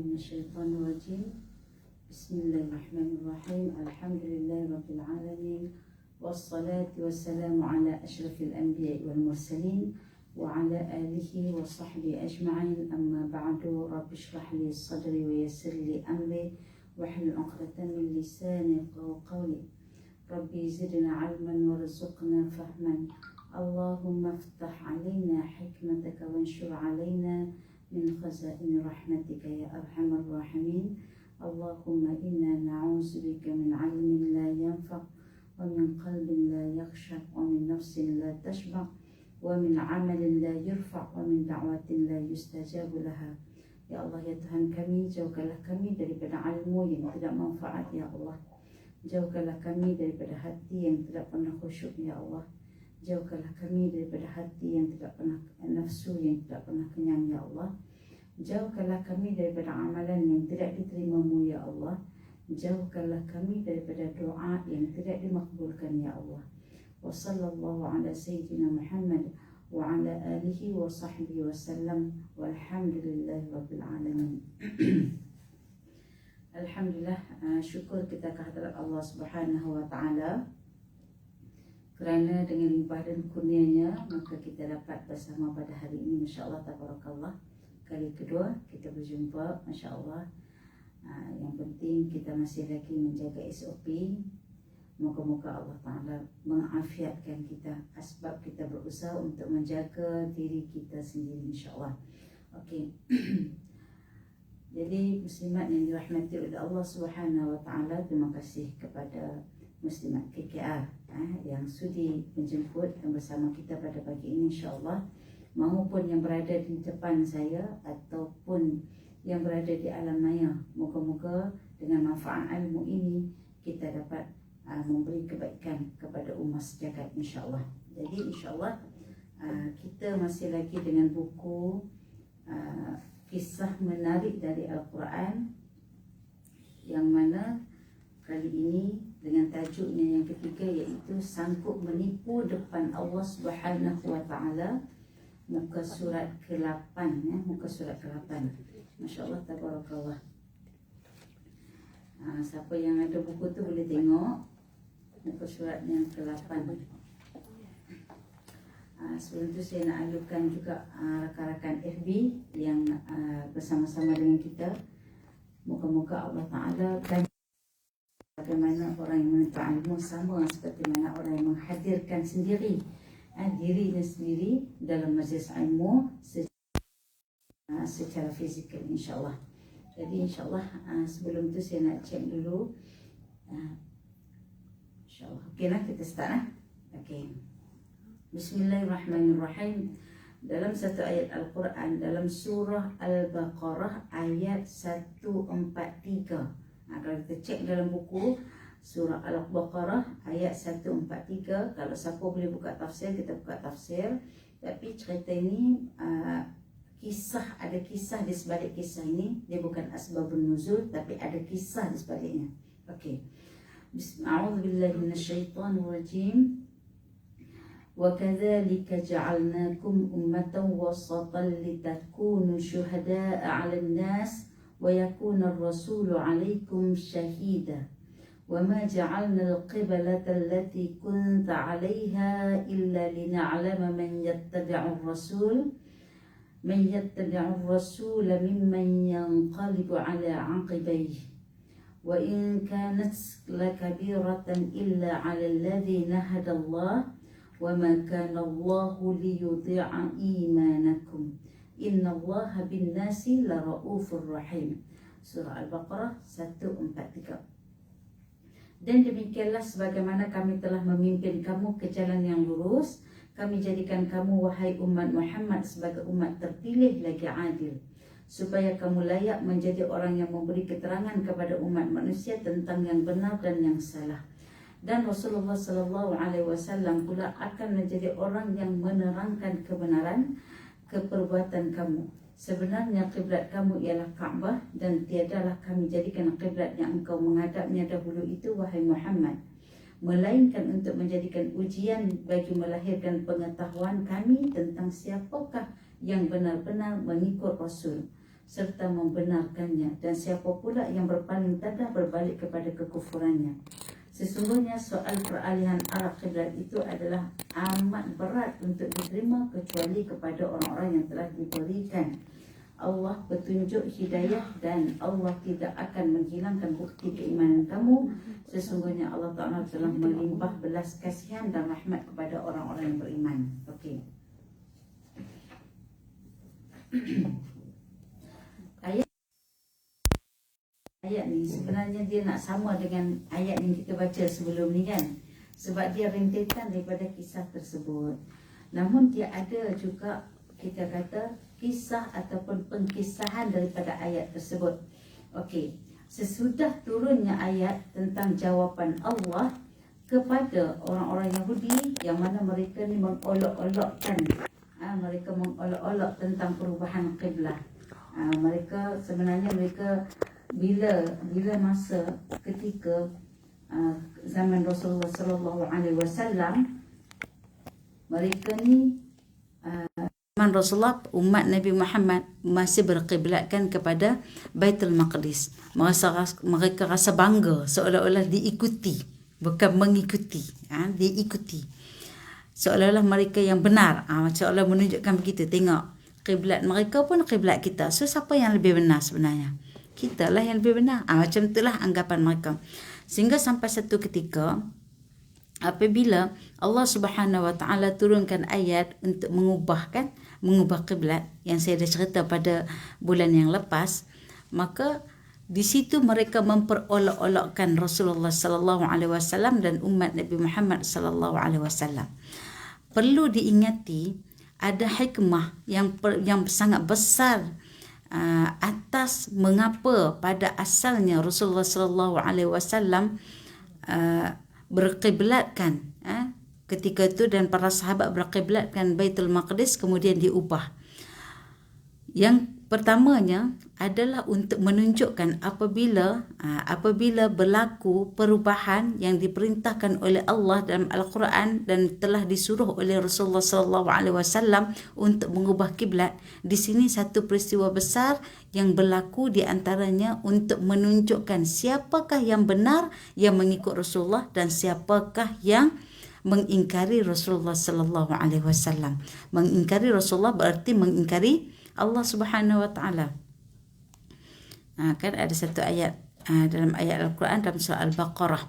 من الشيطان الرجيم. بسم الله الرحمن الرحيم. الحمد لله رب العالمين، والصلاة والسلام على أشرف الأنبياء والمرسلين وعلى آله وصحبه أجمعين. أما بعد، رب اشرح لي صدري ويسر لي أمري واحلل عقدة من لساني يفقهوا قولي. ربي زدنا علما وارزقنا فهما. اللهم افتح علينا حكمتك وانشر علينا من خزائن رحمتك يا أرحم الراحمين. اللهم إنا نعوذ بك من علم لا ينفع ومن قلب لا يخشع ومن نفس لا تشبع ومن عمل لا يرفع ومن دعوة لا يستجاب لها. Ya Allah, ya Tuhan kami, jauhkanlah kami daripada ilmu yang tidak manfaat, ya Allah. Jauhkanlah kami daripada hati yang tidak pernah khusyuk, ya Allah. Jauhkanlah kami daripada hati yang tidak pernah nafsu, yang tidak pernah kenyang, ya Allah. Jauhkanlah kami daripada amalan yang tidak diterima-Mu, ya Allah. Jauhkanlah kami daripada doa yang tidak dimakbulkan, ya Allah. Wa sallallahu ala sayyidina Muhammad wa ala alihi wa sahbihi wa sallam, walhamdulillahi rabbil alamin. Alhamdulillah, syukur kita kehadrat Allah Subhanahu wa taala kerana dengan limpah dan kurnianya maka kita dapat bersama pada hari ini, masya-Allah tabarakallah. Kali kedua kita berjumpa, masya-Allah. Yang penting kita masih lagi menjaga SOP. Moga-moga Allah Ta'ala mengafiatkan kita, asbab kita berusaha untuk menjaga diri kita sendiri, insyaAllah. Okey. Jadi muslimat yang dirahmati oleh Allah Subhanahu Wa Ta'ala, terima kasih kepada muslimat KKR yang sudi menjemput dan bersama kita pada pagi ini, insyaAllah. Maupun yang berada di depan saya ataupun yang berada di alam maya, moga-moga dengan manfaat ilmu ini kita dapat memberi kebaikan kepada umat sejagat, insyaAllah. Jadi insyaAllah kita masih lagi dengan buku kisah menarik dari Al-Quran, yang mana kali ini dengan tajuknya yang ketiga, iaitu sanggup menipu depan Allah Subhanahu Wa Ta'ala, muka surat ke-8 ya, muka surat ke-8. Masya-Allah tabarakallah. Siapa yang ada buku tu boleh tengok muka surat yang ke-8. Sebelum tu saya nak alukan juga rakan-rakan FB yang bersama-sama dengan kita. Moga-moga Allah Ta'ala dan bagaimana orang yang menuntut ilmu sama seperti mana orang yang menghadirkan sendiri dirinya sendiri dalam majlis ilmu secara fizikal, insyaAllah. Jadi insyaAllah sebelum tu saya nak cek dulu, insyaAllah. Okey lah, kita start lah. Okey. Bismillahirrahmanirrahim. Dalam satu ayat Al-Quran, dalam surah Al-Baqarah ayat 143. Kalau kita cek dalam buku surah Al-Baqarah ayat 143, kalau siapa boleh buka tafsir, kita buka tafsir. Tapi cerita ini kisah, ada kisah di sebalik kisah ini. Dia bukan asbabun nuzul, tapi ada kisah di sebaliknya. Okey. A'udzubillahi minasyaitonirrajim. Wa kadzalika ja'alnakum ummatan wasatan litakunu syuhada'a 'alan nas wa yakuna ar-rasulu 'alaikum syahida. Wa ma ja'alna al-qiblata allati kunta 'alaiha illa lina'lama man yattabi'ur rasul mimman yanqalibu 'ala 'aqibayhi. Wa in kanat lakabiratan illa 'ala alladhina hadallah wa ma kana Allahu liyudhi'a imanakum innallaha bin-nasi laraufur rahim. Surah Al-Baqarah 143. Dan demikianlah sebagaimana kami telah memimpin kamu ke jalan yang lurus, kami jadikan kamu wahai umat Muhammad sebagai umat terpilih lagi adil, supaya kamu layak menjadi orang yang memberi keterangan kepada umat manusia tentang yang benar dan yang salah. Dan Rasulullah sallallahu alaihi wasallam pula akan menjadi orang yang menerangkan kebenaran keperbuatan kamu. Sebenarnya kiblat kamu ialah Kaabah, dan tiadalah kami jadikan kiblat yang engkau menghadapnya dahulu itu, wahai Muhammad, melainkan untuk menjadikan ujian bagi melahirkan pengetahuan kami tentang siapakah yang benar-benar mengikut Rasul. serta membenarkannya, dan siapa pula yang berpaling tadah berbalik kepada kekufurannya. Sesungguhnya soal peralihan arah kiblat itu adalah amat berat untuk diterima kecuali kepada orang-orang yang telah diberikan Allah petunjuk hidayah, dan Allah tidak akan menghilangkan bukti keimanan kamu. Sesungguhnya Allah Ta'ala telah melimpah belas kasihan dan rahmat kepada orang-orang yang beriman. Okey. Ayat ni sebenarnya dia nak sama dengan ayat yang kita baca sebelum ni kan, sebab dia rentetan daripada kisah tersebut. Namun dia ada juga, kita kata, kisah ataupun pengkisahan daripada ayat tersebut. Okey, sesudah turunnya ayat tentang jawapan Allah kepada orang-orang Yahudi yang mana mereka ni mengolok-olokkan, mereka mengolok-olok tentang perubahan kiblat. Mereka sebenarnya bila masa ketika zaman Rasulullah sallallahu alaihi wasallam, mereka ni zaman Rasulullah, umat Nabi Muhammad masih berkiblatkan kepada Baitul Maqdis. Mereka rasa bangga seolah-olah diikuti, bukan mengikuti, diikuti. Seolah-olah mereka yang benar, seolah menunjukkan begitu. Tengok, kiblat mereka pun kiblat kita. So siapa yang lebih benar sebenarnya? Kita lah yang lebih benar. Macam itulah anggapan mereka. Sehingga sampai satu ketika, apabila Allah Subhanahu Wa Taala turunkan ayat untuk mengubah kiblat yang saya dah cerita pada bulan yang lepas, maka di situ mereka memperolok-olokkan Rasulullah sallallahu alaihi wasallam dan umat Nabi Muhammad sallallahu alaihi wasallam. Perlu diingati, ada hikmah yang sangat besar atas mengapa pada asalnya Rasulullah sallallahu alaihi wasallam berkiblatkan ketika itu, dan para sahabat berkiblatkan Baitul Maqdis kemudian diubah. Yang pertamanya adalah untuk menunjukkan apabila berlaku perubahan yang diperintahkan oleh Allah dalam Al-Quran dan telah disuruh oleh Rasulullah sallallahu alaihi wasallam untuk mengubah kiblat. Di sini satu peristiwa besar yang berlaku, di antaranya untuk menunjukkan siapakah yang benar yang mengikut Rasulullah dan siapakah yang mengingkari Rasulullah sallallahu alaihi wasallam. Mengingkari Rasulullah berarti mengingkari Allah Subhanahu Wa Taala. Kan ada satu ayat dalam ayat Al-Quran dalam surah Al-Baqarah.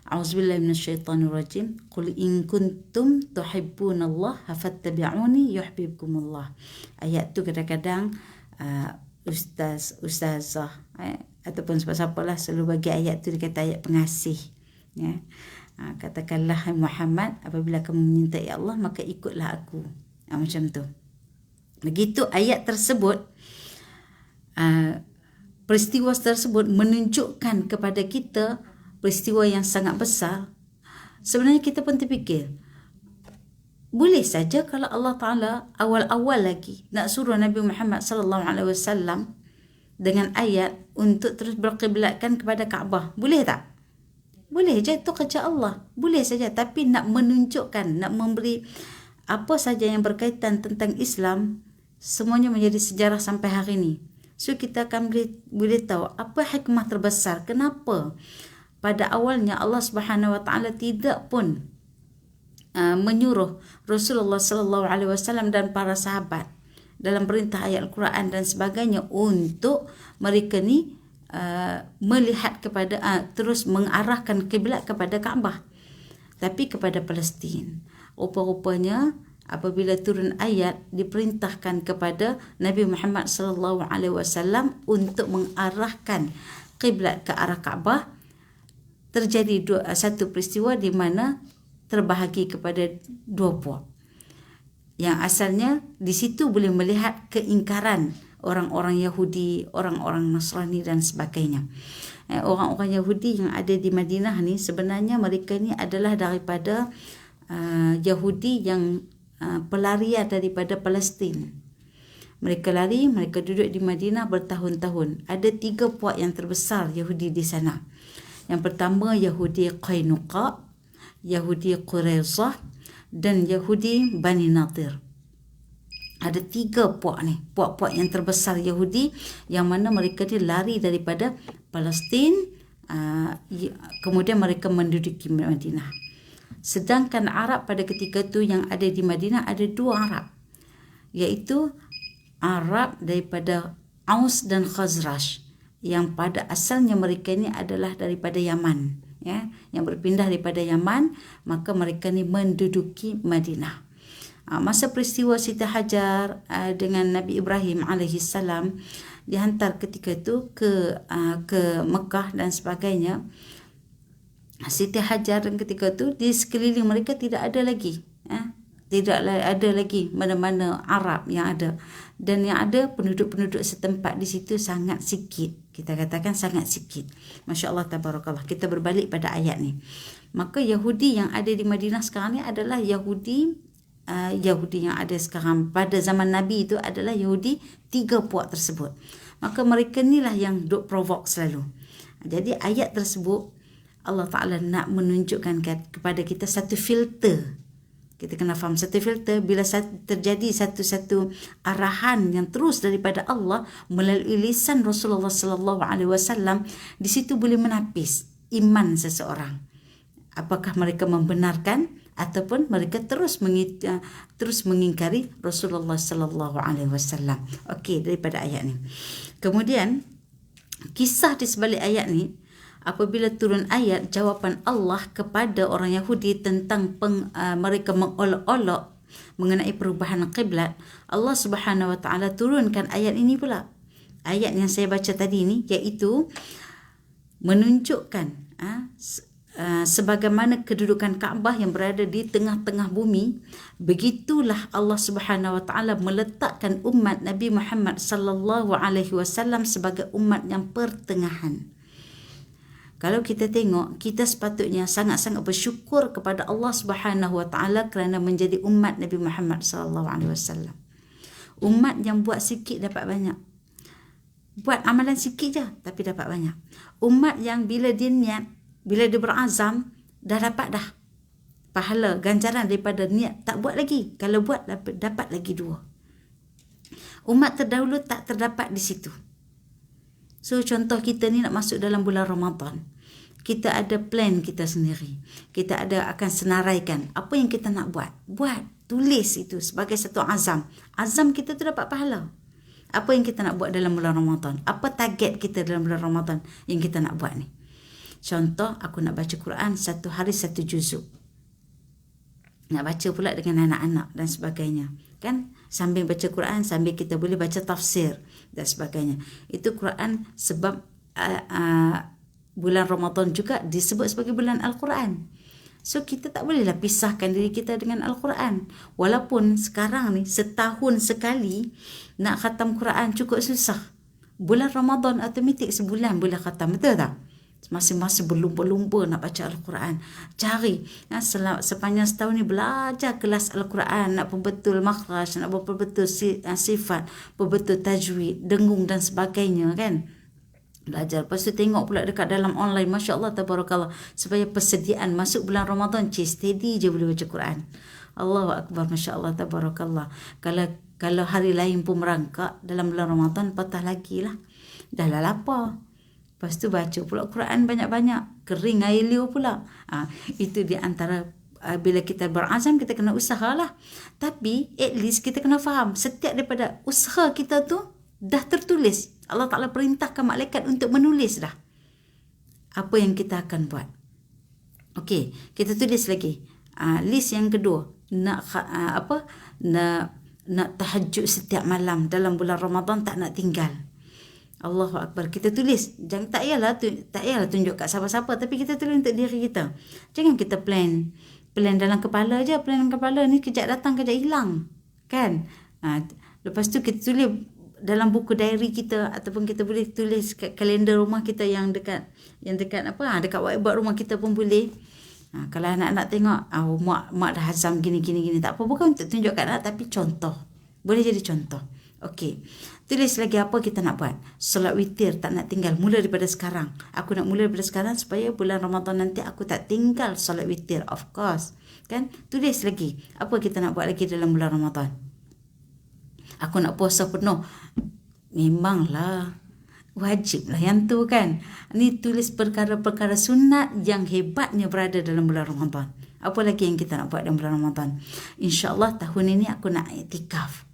A'udzubillahi minasyaitonirrajim. Qul in kuntum tuhibbunallaha fattabi'uni yuhibbukumullah. Ayat tu kadang-kadang ustazah ataupun siapa-siapalah selalu bagi ayat tu dikata ayat pengasih. Ya. Katakanlah Muhammad, apabila kamu menyintai Allah maka ikutlah aku. Macam tu. Begitu ayat tersebut, peristiwa tersebut menunjukkan kepada kita peristiwa yang sangat besar. Sebenarnya kita pun terfikir, boleh saja kalau Allah Ta'ala awal-awal lagi nak suruh Nabi Muhammad sallallahu alaihi wasallam dengan ayat untuk terus berkiblatkan kepada Kaabah. Boleh tak? Boleh je, itu kerja Allah. Boleh saja, tapi nak menunjukkan, nak memberi apa saja yang berkaitan tentang Islam, semuanya menjadi sejarah sampai hari ini. So kita akan boleh tahu apa hikmah terbesar, kenapa pada awalnya Allah Subhanahu Wa Taala tidak pun menyuruh Rasulullah sallallahu alaihi wasallam dan para sahabat dalam perintah ayat Al-Quran dan sebagainya untuk mereka ni melihat kepada terus mengarahkan kiblat kepada Kaabah, tapi kepada Palestin. Rupa-rupanya apabila turun ayat diperintahkan kepada Nabi Muhammad sallallahu alaihi wasallam untuk mengarahkan kiblat ke arah Kaabah, terjadi satu peristiwa di mana terbahagi kepada dua puak. Yang asalnya di situ boleh melihat keingkaran orang-orang Yahudi, orang-orang Nasrani dan sebagainya. Orang-orang Yahudi yang ada di Madinah ni sebenarnya mereka ni adalah daripada Yahudi yang pelarian daripada Palestin. Mereka lari, mereka duduk di Madinah bertahun-tahun. Ada 3 puak yang terbesar Yahudi di sana. Yang pertama Yahudi Qainuqa, Yahudi Quraizah dan Yahudi Bani Nadir. Ada 3 puak ni, puak-puak yang terbesar Yahudi, yang mana mereka ni lari daripada Palestin, kemudian mereka menduduki Madinah. Sedangkan Arab pada ketika tu yang ada di Madinah ada 2 Arab, iaitu Arab daripada Aus dan Khazraj, yang pada asalnya mereka ni adalah daripada Yaman, ya, yang berpindah daripada Yaman, maka mereka ni menduduki Madinah. Masa peristiwa Siti Hajar dengan Nabi Ibrahim alaihissalam dihantar ketika itu ke Mekah dan sebagainya, Siti Hajar dan ketika itu di sekeliling mereka tidak ada lagi, tidak ada lagi mana-mana Arab yang ada, dan yang ada penduduk-penduduk setempat di situ sangat sikit, kita katakan sangat sikit. Masya Allah, tabarakallah. Kita berbalik pada ayat ni, maka Yahudi yang ada di Madinah sekarang ni adalah Yahudi yang ada sekarang. Pada zaman Nabi itu adalah Yahudi 3 puak tersebut. Maka mereka inilah yang duk provoke selalu. Jadi ayat tersebut Allah Ta'ala nak menunjukkan kepada kita satu filter. Kita kena faham satu filter. Bila terjadi satu arahan yang terus daripada Allah melalui lisan Rasulullah sallallahu alaihi wasallam, di situ boleh menapis iman seseorang. Apakah mereka membenarkan ataupun mereka terus mengingkari Rasulullah sallallahu alaihi wasallam. Okey, daripada ayat ni. Kemudian kisah di sebalik ayat ni, apabila turun ayat jawapan Allah kepada orang Yahudi tentang mereka mengolok-olok mengenai perubahan kiblat, Allah Subhanahu wa taala turunkan ayat ini pula. Ayat yang saya baca tadi ni, iaitu menunjukkan sebagaimana kedudukan Kaabah yang berada di tengah-tengah bumi, begitulah Allah Subhanahu wa taala meletakkan umat Nabi Muhammad sallallahu alaihi wasallam sebagai umat yang pertengahan. Kalau kita tengok, kita sepatutnya sangat-sangat bersyukur kepada Allah Subhanahu wa taala kerana menjadi umat Nabi Muhammad sallallahu alaihi wasallam. Umat yang buat sikit dapat banyak. Buat amalan sikit je tapi dapat banyak. Umat yang bila dia niat, bila dia berazam, dah dapat dah pahala, ganjaran daripada niat tak buat lagi. Kalau buat, dapat lagi 2. Umat terdahulu tak terdapat di situ. So, contoh kita ni nak masuk dalam bulan Ramadan. Kita ada plan kita sendiri. Kita akan senaraikan apa yang kita nak buat. Buat, tulis itu sebagai satu azam. Azam kita tu dapat pahala. Apa yang kita nak buat dalam bulan Ramadan? Apa target kita dalam bulan Ramadan yang kita nak buat ni? Contoh, aku nak baca Quran 1 hari 1 juzuk. Nak baca pula dengan anak-anak dan sebagainya. Kan? Sambil baca Quran, sambil kita boleh baca tafsir dan sebagainya. Itu Quran sebab bulan Ramadan juga disebut sebagai bulan Al-Quran. So, kita tak bolehlah pisahkan diri kita dengan Al-Quran. Walaupun sekarang ni, setahun sekali nak khatam Quran cukup susah. Bulan Ramadan automatik sebulan boleh khatam. Betul tak? Masing-masing berlumba-lumba nak baca Al-Quran. Cari sepanjang setahun ni belajar kelas Al-Quran, nak perbetul makhraj, nak perbetul sifat, perbetul tajwid, dengung dan sebagainya, kan? Belajar. Lepas tu tengok pula dekat dalam online, Masya Allah, tabarakallah, supaya persediaan masuk bulan Ramadan, steady je boleh baca Quran. Allahu Akbar, Masya Allah, tabarakallah. Kalau hari lain pun merangkak dalam bulan Ramadan, patah lagi lah. Dah lah lapar. Lepas tu baca pula Quran banyak-banyak. Kering air liur pula. Itu di antara bila kita berazam, kita kena usahalah. Tapi at least kita kena faham, setiap daripada usaha kita tu dah tertulis. Allah Ta'ala perintahkan malaikat untuk menulis dah apa yang kita akan buat. Okey, kita tulis lagi. List yang kedua, nak tahajud setiap malam dalam bulan Ramadan, tak nak tinggal. Allahu Akbar. Kita tulis. Jangan tak payahlah tunjuk kat siapa-siapa, tapi kita tulis untuk diri kita. Jangan kita plan dalam kepala je. Plan dalam kepala ni kejap datang, kejap hilang. Kan? Lepas tu kita tulis dalam buku diary kita, ataupun kita boleh tulis kat kalender rumah kita yang dekat dekat whiteboard rumah kita pun boleh. Kalau anak-anak tengok, mak dah hazam gini, tak apa, bukan untuk tunjuk kat anak, tapi contoh. Boleh jadi contoh. Okey. Tulis lagi apa kita nak buat. Solat witir tak nak tinggal. Mula daripada sekarang. Aku nak mula daripada sekarang supaya bulan Ramadan nanti aku tak tinggal solat witir. Of course. Kan? Tulis lagi. Apa kita nak buat lagi dalam bulan Ramadan. Aku nak puasa penuh. Memanglah wajiblah yang tu kan. Ni tulis perkara-perkara sunat yang hebatnya berada dalam bulan Ramadan. Apa lagi yang kita nak buat dalam bulan Ramadan? InsyaAllah tahun ini aku nak iktikaf.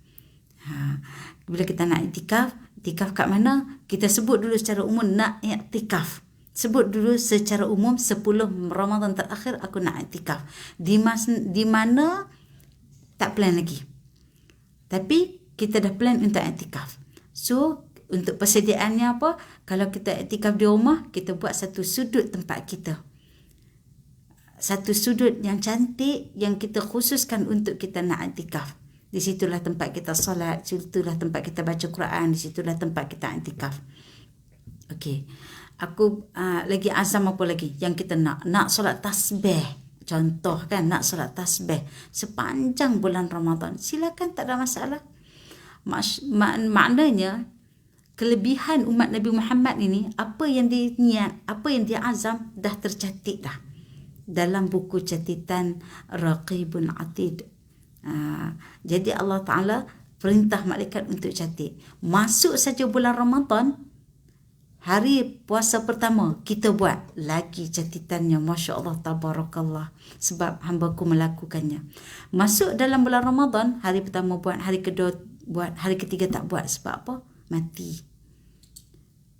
Bila kita nak iktikaf kat mana? Kita sebut dulu secara umum nak iktikaf. Sebut dulu secara umum 10 Ramadan terakhir aku nak iktikaf. Di mana tak plan lagi. Tapi kita dah plan untuk iktikaf. So untuk persediaannya apa? Kalau kita iktikaf di rumah, kita buat satu sudut tempat kita. Satu sudut yang cantik yang kita khususkan untuk kita nak iktikaf. Di situlah tempat kita solat, di situlah tempat kita baca Quran, di situlah tempat kita iktikaf. Okey. Aku lagi azam apa lagi yang kita nak solat tasbih. Contoh kan, nak solat tasbih sepanjang bulan Ramadan. Silakan, tak ada masalah. Maknanya kelebihan umat Nabi Muhammad ini, apa yang dia niat, apa yang dia azam dah tercatat dah dalam buku catatan Raqibun Atid. Jadi Allah Ta'ala perintah malaikat untuk catat. Masuk saja bulan Ramadan, hari puasa pertama kita buat lagi catatannya. Masya Allah, tabarakallah, sebab hamba ku melakukannya. Masuk dalam bulan Ramadan, hari pertama buat, hari kedua buat, hari ketiga tak buat. Sebab apa? Mati.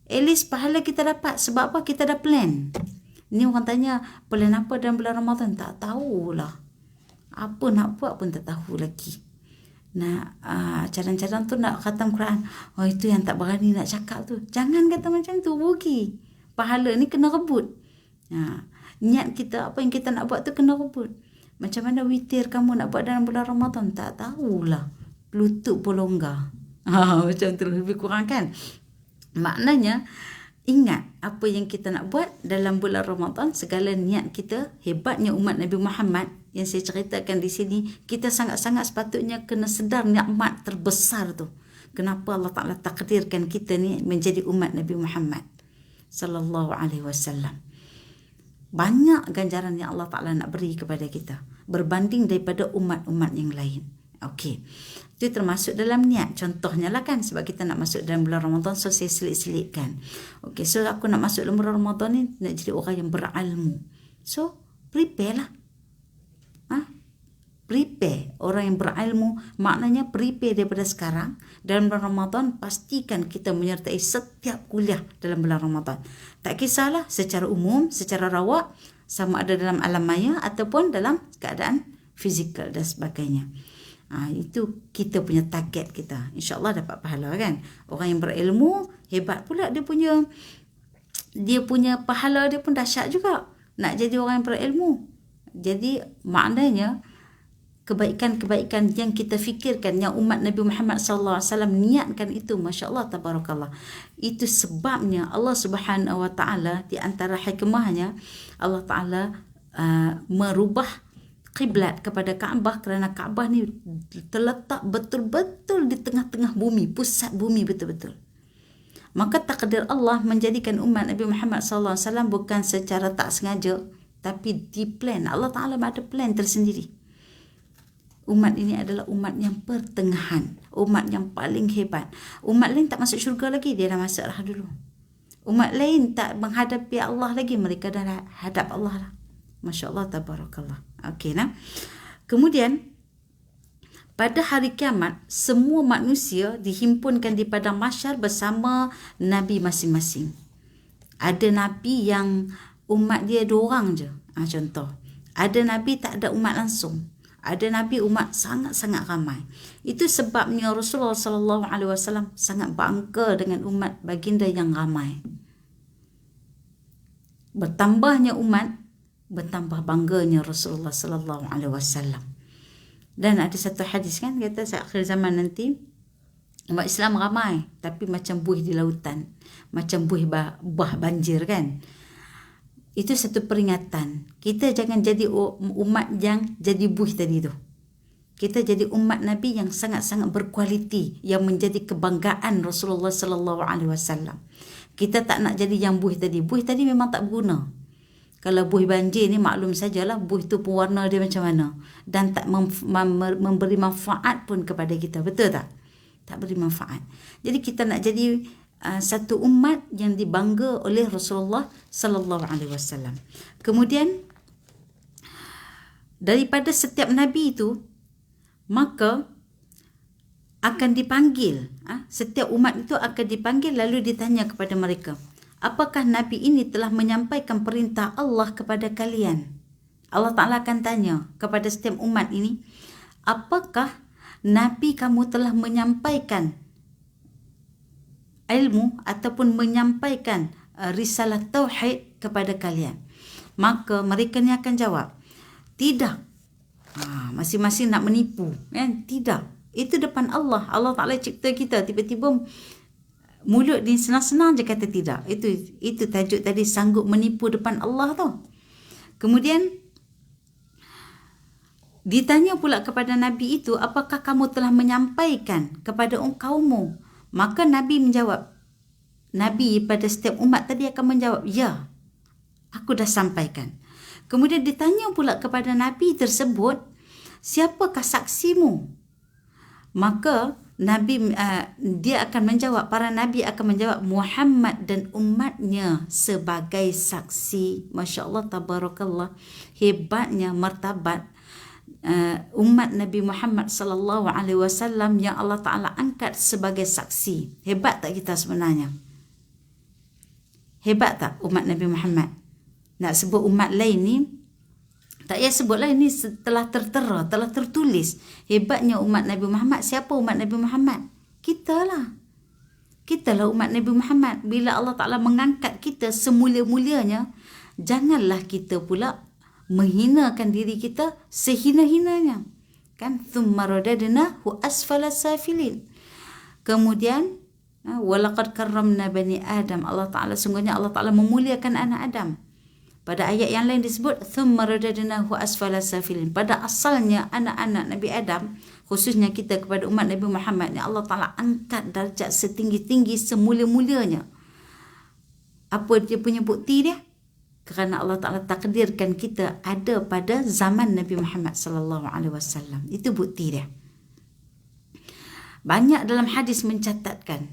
At least pahala kita dapat. Sebab apa? Kita dah plan. Ni orang tanya, plan apa dalam bulan Ramadan? Tak tahulah. Apa nak buat pun tak tahu lagi. Nak cadang-cadang tu nak khatam Quran. Oh, itu yang tak berani nak cakap tu. Jangan kata macam tu, rugi. Pahala ni kena rebut. Niat kita, apa yang kita nak buat tu kena rebut. Macam mana witir kamu nak buat dalam bulan Ramadan? Tak tahulah. Lutut pun longgar. Macam tu lebih kurang kan. Maknanya ingat apa yang kita nak buat dalam bulan Ramadan. Segala niat kita, hebatnya umat Nabi Muhammad yang saya ceritakan di sini, kita sangat-sangat sepatutnya kena sedar nikmat terbesar tu. Kenapa Allah Ta'ala takdirkan kita ni menjadi umat Nabi Muhammad sallallahu alaihi wasallam. Banyak ganjaran yang Allah Ta'ala nak beri kepada kita berbanding daripada umat-umat yang lain. Okey. Itu termasuk dalam niat. Contohnya lah kan, sebab kita nak masuk dalam bulan Ramadan, so saya selit-selitkan. Okey, so aku nak masuk dalam bulan Ramadan ni nak jadi orang yang berilmu. So, prepare lah. Prepare. Orang yang berilmu, maknanya prepare daripada sekarang. Dalam bulan Ramadan, pastikan kita menyertai setiap kuliah dalam bulan Ramadan. Tak kisahlah secara umum, secara rawak, sama ada dalam alam maya ataupun dalam keadaan fizikal dan sebagainya. Itu kita punya target kita. InsyaAllah dapat pahala kan. Orang yang berilmu, hebat pula dia punya pahala dia pun dahsyat juga. Nak jadi orang yang berilmu. Jadi maknanya kebaikan-kebaikan yang kita fikirkan, yang umat Nabi Muhammad SAW niatkan itu, Masya Allah, tabarakallah. Itu sebabnya Allah Subhanahu Wa Ta'ala, di antara hikmahnya, Allah Ta'ala merubah kiblat kepada Kaabah, kerana Kaabah ni terletak betul-betul di tengah-tengah bumi, pusat bumi betul-betul. Maka takdir Allah menjadikan umat Nabi Muhammad SAW bukan secara tak sengaja, tapi di plan. Allah Ta'ala ada plan tersendiri. Umat ini adalah umat yang pertengahan, umat yang paling hebat. Umat lain tak masuk syurga lagi, dia dah masuk lah dulu. Umat lain tak menghadapi Allah lagi, mereka dah hadap Allah lah. Masya Allah, tabarakallah. Okey, nah. Kemudian pada hari kiamat, semua manusia dihimpunkan di padang mahsyar bersama nabi masing-masing. Ada nabi yang umat dia 2 orang je. Contoh, ada nabi tak ada umat langsung. Ada nabi umat sangat-sangat ramai. Itu sebabnya Rasulullah sallallahu alaihi wasallam sangat bangga dengan umat baginda yang ramai. Bertambahnya umat, bertambah bangganya Rasulullah sallallahu alaihi wasallam. Dan ada satu hadis kan, kata akhir zaman nanti umat Islam ramai, tapi macam buih di lautan, macam buih bah banjir kan. Itu satu peringatan. Kita jangan jadi umat yang jadi buih tadi tu. Kita jadi umat Nabi yang sangat-sangat berkualiti, yang menjadi kebanggaan Rasulullah sallallahu alaihi wasallam. Kita tak nak jadi yang buih tadi. Buih tadi memang tak berguna. Kalau buih banjir ni maklum sajalah buih tu pun warna dia macam mana, dan tak memberi manfaat pun kepada kita, betul tak? tak beri manfaat. Jadi kita nak jadi satu umat yang dibangga oleh Rasulullah sallallahu alaihi wasallam. Kemudian daripada setiap nabi itu, maka akan dipanggil, setiap umat itu akan dipanggil lalu ditanya kepada mereka, apakah nabi ini telah menyampaikan perintah Allah kepada kalian? Allah Ta'ala akan tanya kepada setiap umat ini, apakah nabi kamu telah menyampaikan ilmu ataupun menyampaikan risalah tauhid kepada kalian? Maka mereka ni akan jawab, tidak. Masing-masing nak menipu, kan? Tidak. Itu depan Allah. Allah Ta'ala cipta kita, tiba-tiba mulut ni senang-senang je kata tidak. Itu tajuk tadi, sanggup menipu depan Allah tu. Kemudian ditanya pula kepada Nabi itu, apakah kamu telah menyampaikan kepada kaummu? Maka Nabi menjawab, Nabi pada setiap umat tadi akan menjawab, ya, aku dah sampaikan. Kemudian ditanya pula kepada Nabi tersebut, siapakah saksimu? Maka Nabi dia akan menjawab, para Nabi akan menjawab, Muhammad dan umatnya sebagai saksi. Masya Allah, tabarakallah, hebatnya martabat umat Nabi Muhammad sallallahu alaihi wasallam yang Allah Taala angkat sebagai saksi. Hebat tak kita sebenarnya? Hebat tak umat Nabi Muhammad? Nak sebut umat lain ni, tak payah sebutlah, ini telah tertera, telah tertulis. Hebatnya umat Nabi Muhammad. Siapa umat Nabi Muhammad? Kitalah. Kitalah umat Nabi Muhammad. Bila Allah Ta'ala mengangkat kita semulia-mulianya, janganlah kita pula menghinakan diri kita sehina-hinanya. Kan? Thumma radadnahu asfala safilin. Kemudian, walaqad karramna bani Adam. Allah Ta'ala, sungguhnya Allah Ta'ala memuliakan anak Adam. Pada ayat yang lain disebut thumma radadnahu asfala safilin. Pada asalnya anak-anak Nabi Adam, khususnya kita kepada umat Nabi Muhammad ni, Allah Ta'ala angkat darjat setinggi-tinggi, semulia-mulianya. Apa dia punya bukti dia? Kerana Allah Ta'ala takdirkan kita ada pada zaman Nabi Muhammad sallallahu alaihi wasallam. Itu bukti dia. Banyak dalam hadis mencatatkan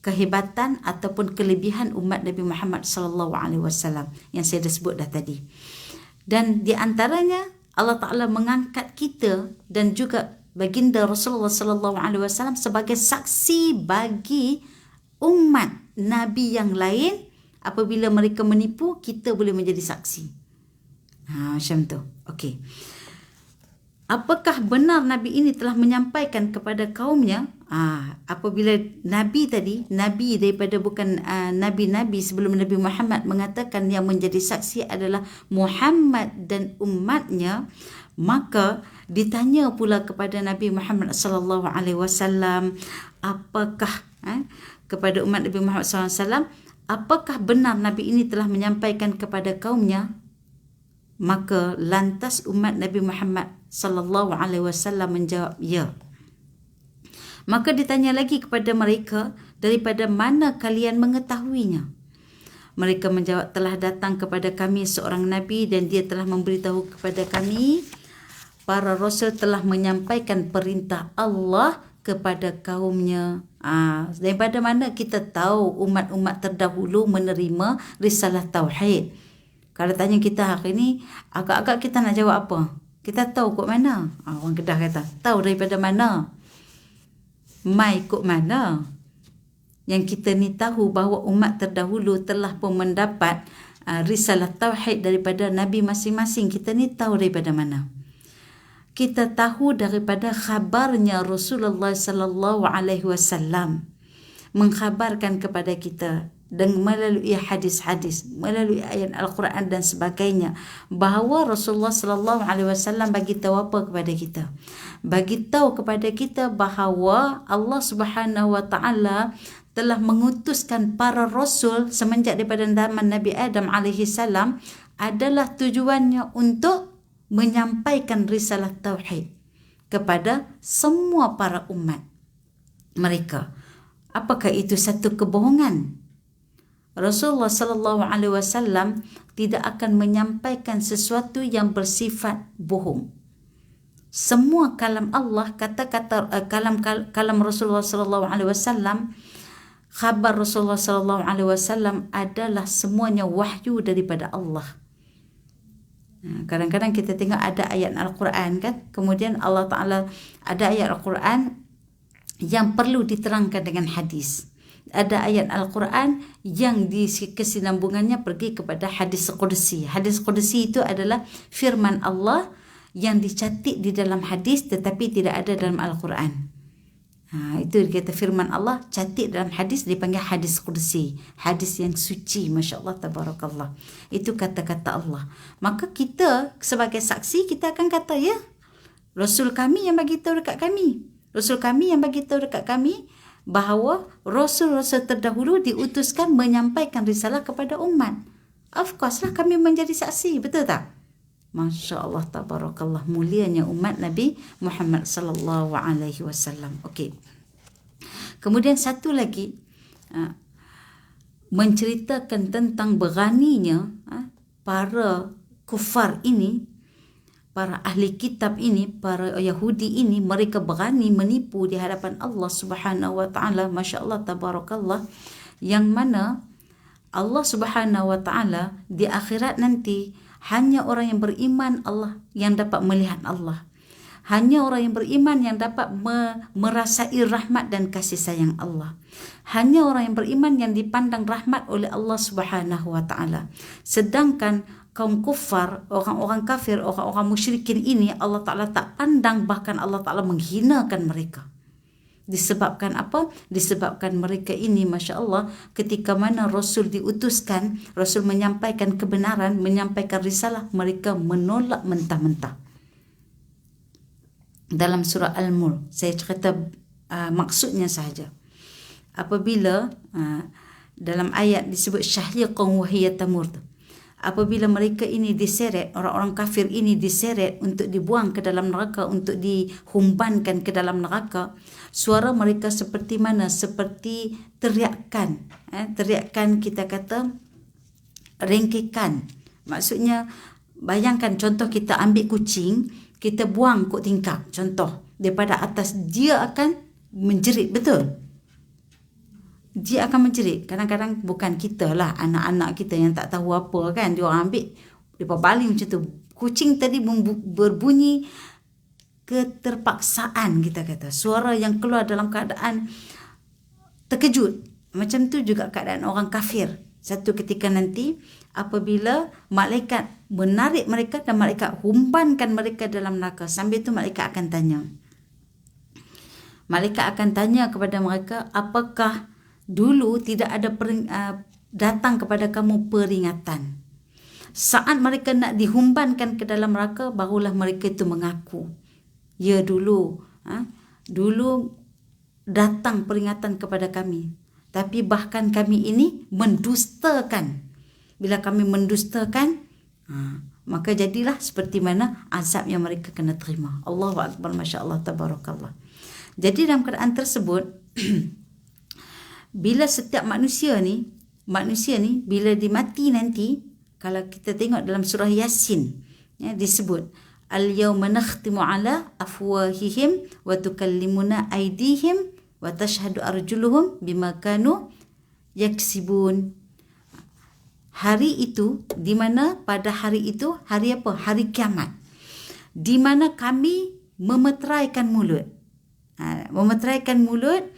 kehebatan ataupun kelebihan umat Nabi Muhammad sallallahu alaihi wasallam yang saya dah sebut dah tadi. Dan di antaranya Allah Taala mengangkat kita dan juga baginda Rasulullah sallallahu alaihi wasallam sebagai saksi bagi umat nabi yang lain. Apabila mereka menipu, kita boleh menjadi saksi. Macam tu. Okey. Apakah benar Nabi ini telah menyampaikan kepada kaumnya? Apabila Nabi tadi, Nabi daripada bukan Nabi-Nabi sebelum Nabi Muhammad mengatakan yang menjadi saksi adalah Muhammad dan umatnya, maka ditanya pula kepada Nabi Muhammad sallallahu alaihi wasallam, apakah kepada umat Nabi Muhammad sallallahu alaihi wasallam, apakah benar Nabi ini telah menyampaikan kepada kaumnya? Maka lantas umat Nabi Muhammad sallallahu alaihi wasallam menjawab, ya. Maka ditanya lagi kepada mereka, daripada mana kalian mengetahuinya? Mereka menjawab, telah datang kepada kami seorang Nabi dan dia telah memberitahu kepada kami, para Rasul telah menyampaikan perintah Allah kepada kaumnya. Daripada mana kita tahu umat-umat terdahulu menerima risalah tauhid? Kalau tanya kita hari ni, agak-agak kita nak jawab apa? Kita tahu kot mana? Orang Kedah kata, tahu daripada mana? Mai kot mana? Yang kita ni tahu bahawa umat terdahulu telah pun mendapat risalah tauhid daripada Nabi masing-masing. Kita ni tahu daripada mana? Kita tahu daripada khabarnya Rasulullah sallallahu alaihi wasallam mengkhabarkan kepada kita dengan melalui hadis-hadis, melalui ayat Al-Quran dan sebagainya, bahawa Rasulullah sallallahu alaihi wasallam bagi tahu apa kepada kita? Bagi tahu kepada kita bahawa Allah Subhanahu wa taala telah mengutuskan para rasul semenjak daripada zaman Nabi Adam alaihi salam, adalah tujuannya untuk menyampaikan risalah tauhid kepada semua para umat mereka. Apakah itu satu kebohongan? Rasulullah sallallahu alaihi wasallam tidak akan menyampaikan sesuatu yang bersifat bohong. semua kalam Allah, kata-kata kalam Rasulullah sallallahu alaihi wasallam, khabar Rasulullah sallallahu alaihi wasallam adalah semuanya wahyu daripada Allah. Kadang-kadang kita tengok ada ayat Al-Quran kan, kemudian Allah Ta'ala ada ayat Al-Quran yang perlu diterangkan dengan hadis. Ada ayat Al-Quran yang di kesinambungannya pergi kepada hadis Qudsi. Hadis Qudsi itu adalah firman Allah yang dicatat di dalam hadis tetapi tidak ada dalam Al-Quran. Itu dikata firman Allah catat dalam hadis, dipanggil hadis Qudsi, hadis yang suci. Masya Allah, tabarakallah. Itu kata-kata Allah. Maka kita sebagai saksi, kita akan kata, ya, Rasul kami yang bagi tahu dekat kami, Rasul kami yang bagi tahu dekat kami bahawa Rasul-Rasul terdahulu diutuskan menyampaikan risalah kepada umat. Of course lah kami menjadi saksi, betul tak? Masya Allah, tabarakallah, mulianya umat Nabi Muhammad sallallahu alaihi wasallam. Okey. Kemudian satu lagi, menceritakan tentang beraninya para kufar ini, para ahli kitab ini, para Yahudi ini, mereka berani menipu di hadapan Allah Subhanahu wa taala. Masya Allah, tabarakallah, yang mana Allah Subhanahu wa taala di akhirat nanti hanya orang yang beriman Allah yang dapat melihat Allah. Hanya orang yang beriman yang dapat merasai rahmat dan kasih sayang Allah. Hanya orang yang beriman yang dipandang rahmat oleh Allah Subhanahu wa taala. Sedangkan kaum kufar, orang-orang kafir, orang-orang musyrikin ini Allah Taala tak pandang, bahkan Allah Taala menghinakan mereka. Disebabkan apa? Disebabkan mereka ini, Masya Allah, ketika mana Rasul diutuskan, Rasul menyampaikan kebenaran, menyampaikan risalah, mereka menolak mentah-mentah. Dalam surah Al-Mulk, saya cerita maksudnya sahaja. Apabila dalam ayat disebut syahliqan wa hiya tamur, apabila mereka ini diseret, orang-orang kafir ini diseret untuk dibuang ke dalam neraka, untuk dihumbankan ke dalam neraka, suara mereka seperti mana? Seperti teriakan. Teriakan, kita kata rengkekan. Maksudnya, bayangkan contoh kita ambil kucing, kita buang kot tingkap, contoh, daripada atas, dia akan menjerit, betul? Dia akan menjerit. Kadang-kadang bukan kita lah, anak-anak kita yang tak tahu apa kan, dia orang ambil, dia baling macam tu. Kucing tadi berbunyi keterpaksaan, kita kata. Suara yang keluar dalam keadaan terkejut. Macam tu juga keadaan orang kafir. Satu ketika nanti, apabila malaikat menarik mereka dan malaikat humbankan mereka dalam neraka, sambil tu malaikat akan tanya. Malaikat akan tanya kepada mereka, apakah dulu tidak ada datang kepada kamu peringatan? Saat mereka nak dihumbankan ke dalam neraka, barulah mereka itu mengaku, ya dulu datang peringatan kepada kami, tapi bahkan kami ini mendustakan. Bila kami mendustakan, maka jadilah seperti mana azab yang mereka kena terima. Allahu Akbar, Masya Allah, tabarakallah. Jadi dalam keadaan tersebut, bila setiap manusia ni bila dimati nanti, kalau kita tengok dalam surah Yasin, disebut al-yawma nakhtimu ala afwahihim wa tukallimuna aydihim wa tashhadu arjuluhum bima kanu yaksibun. Hari itu, di mana pada hari itu, hari apa? Hari kiamat. Di mana kami memeteraikan mulut. Memeteraikan mulut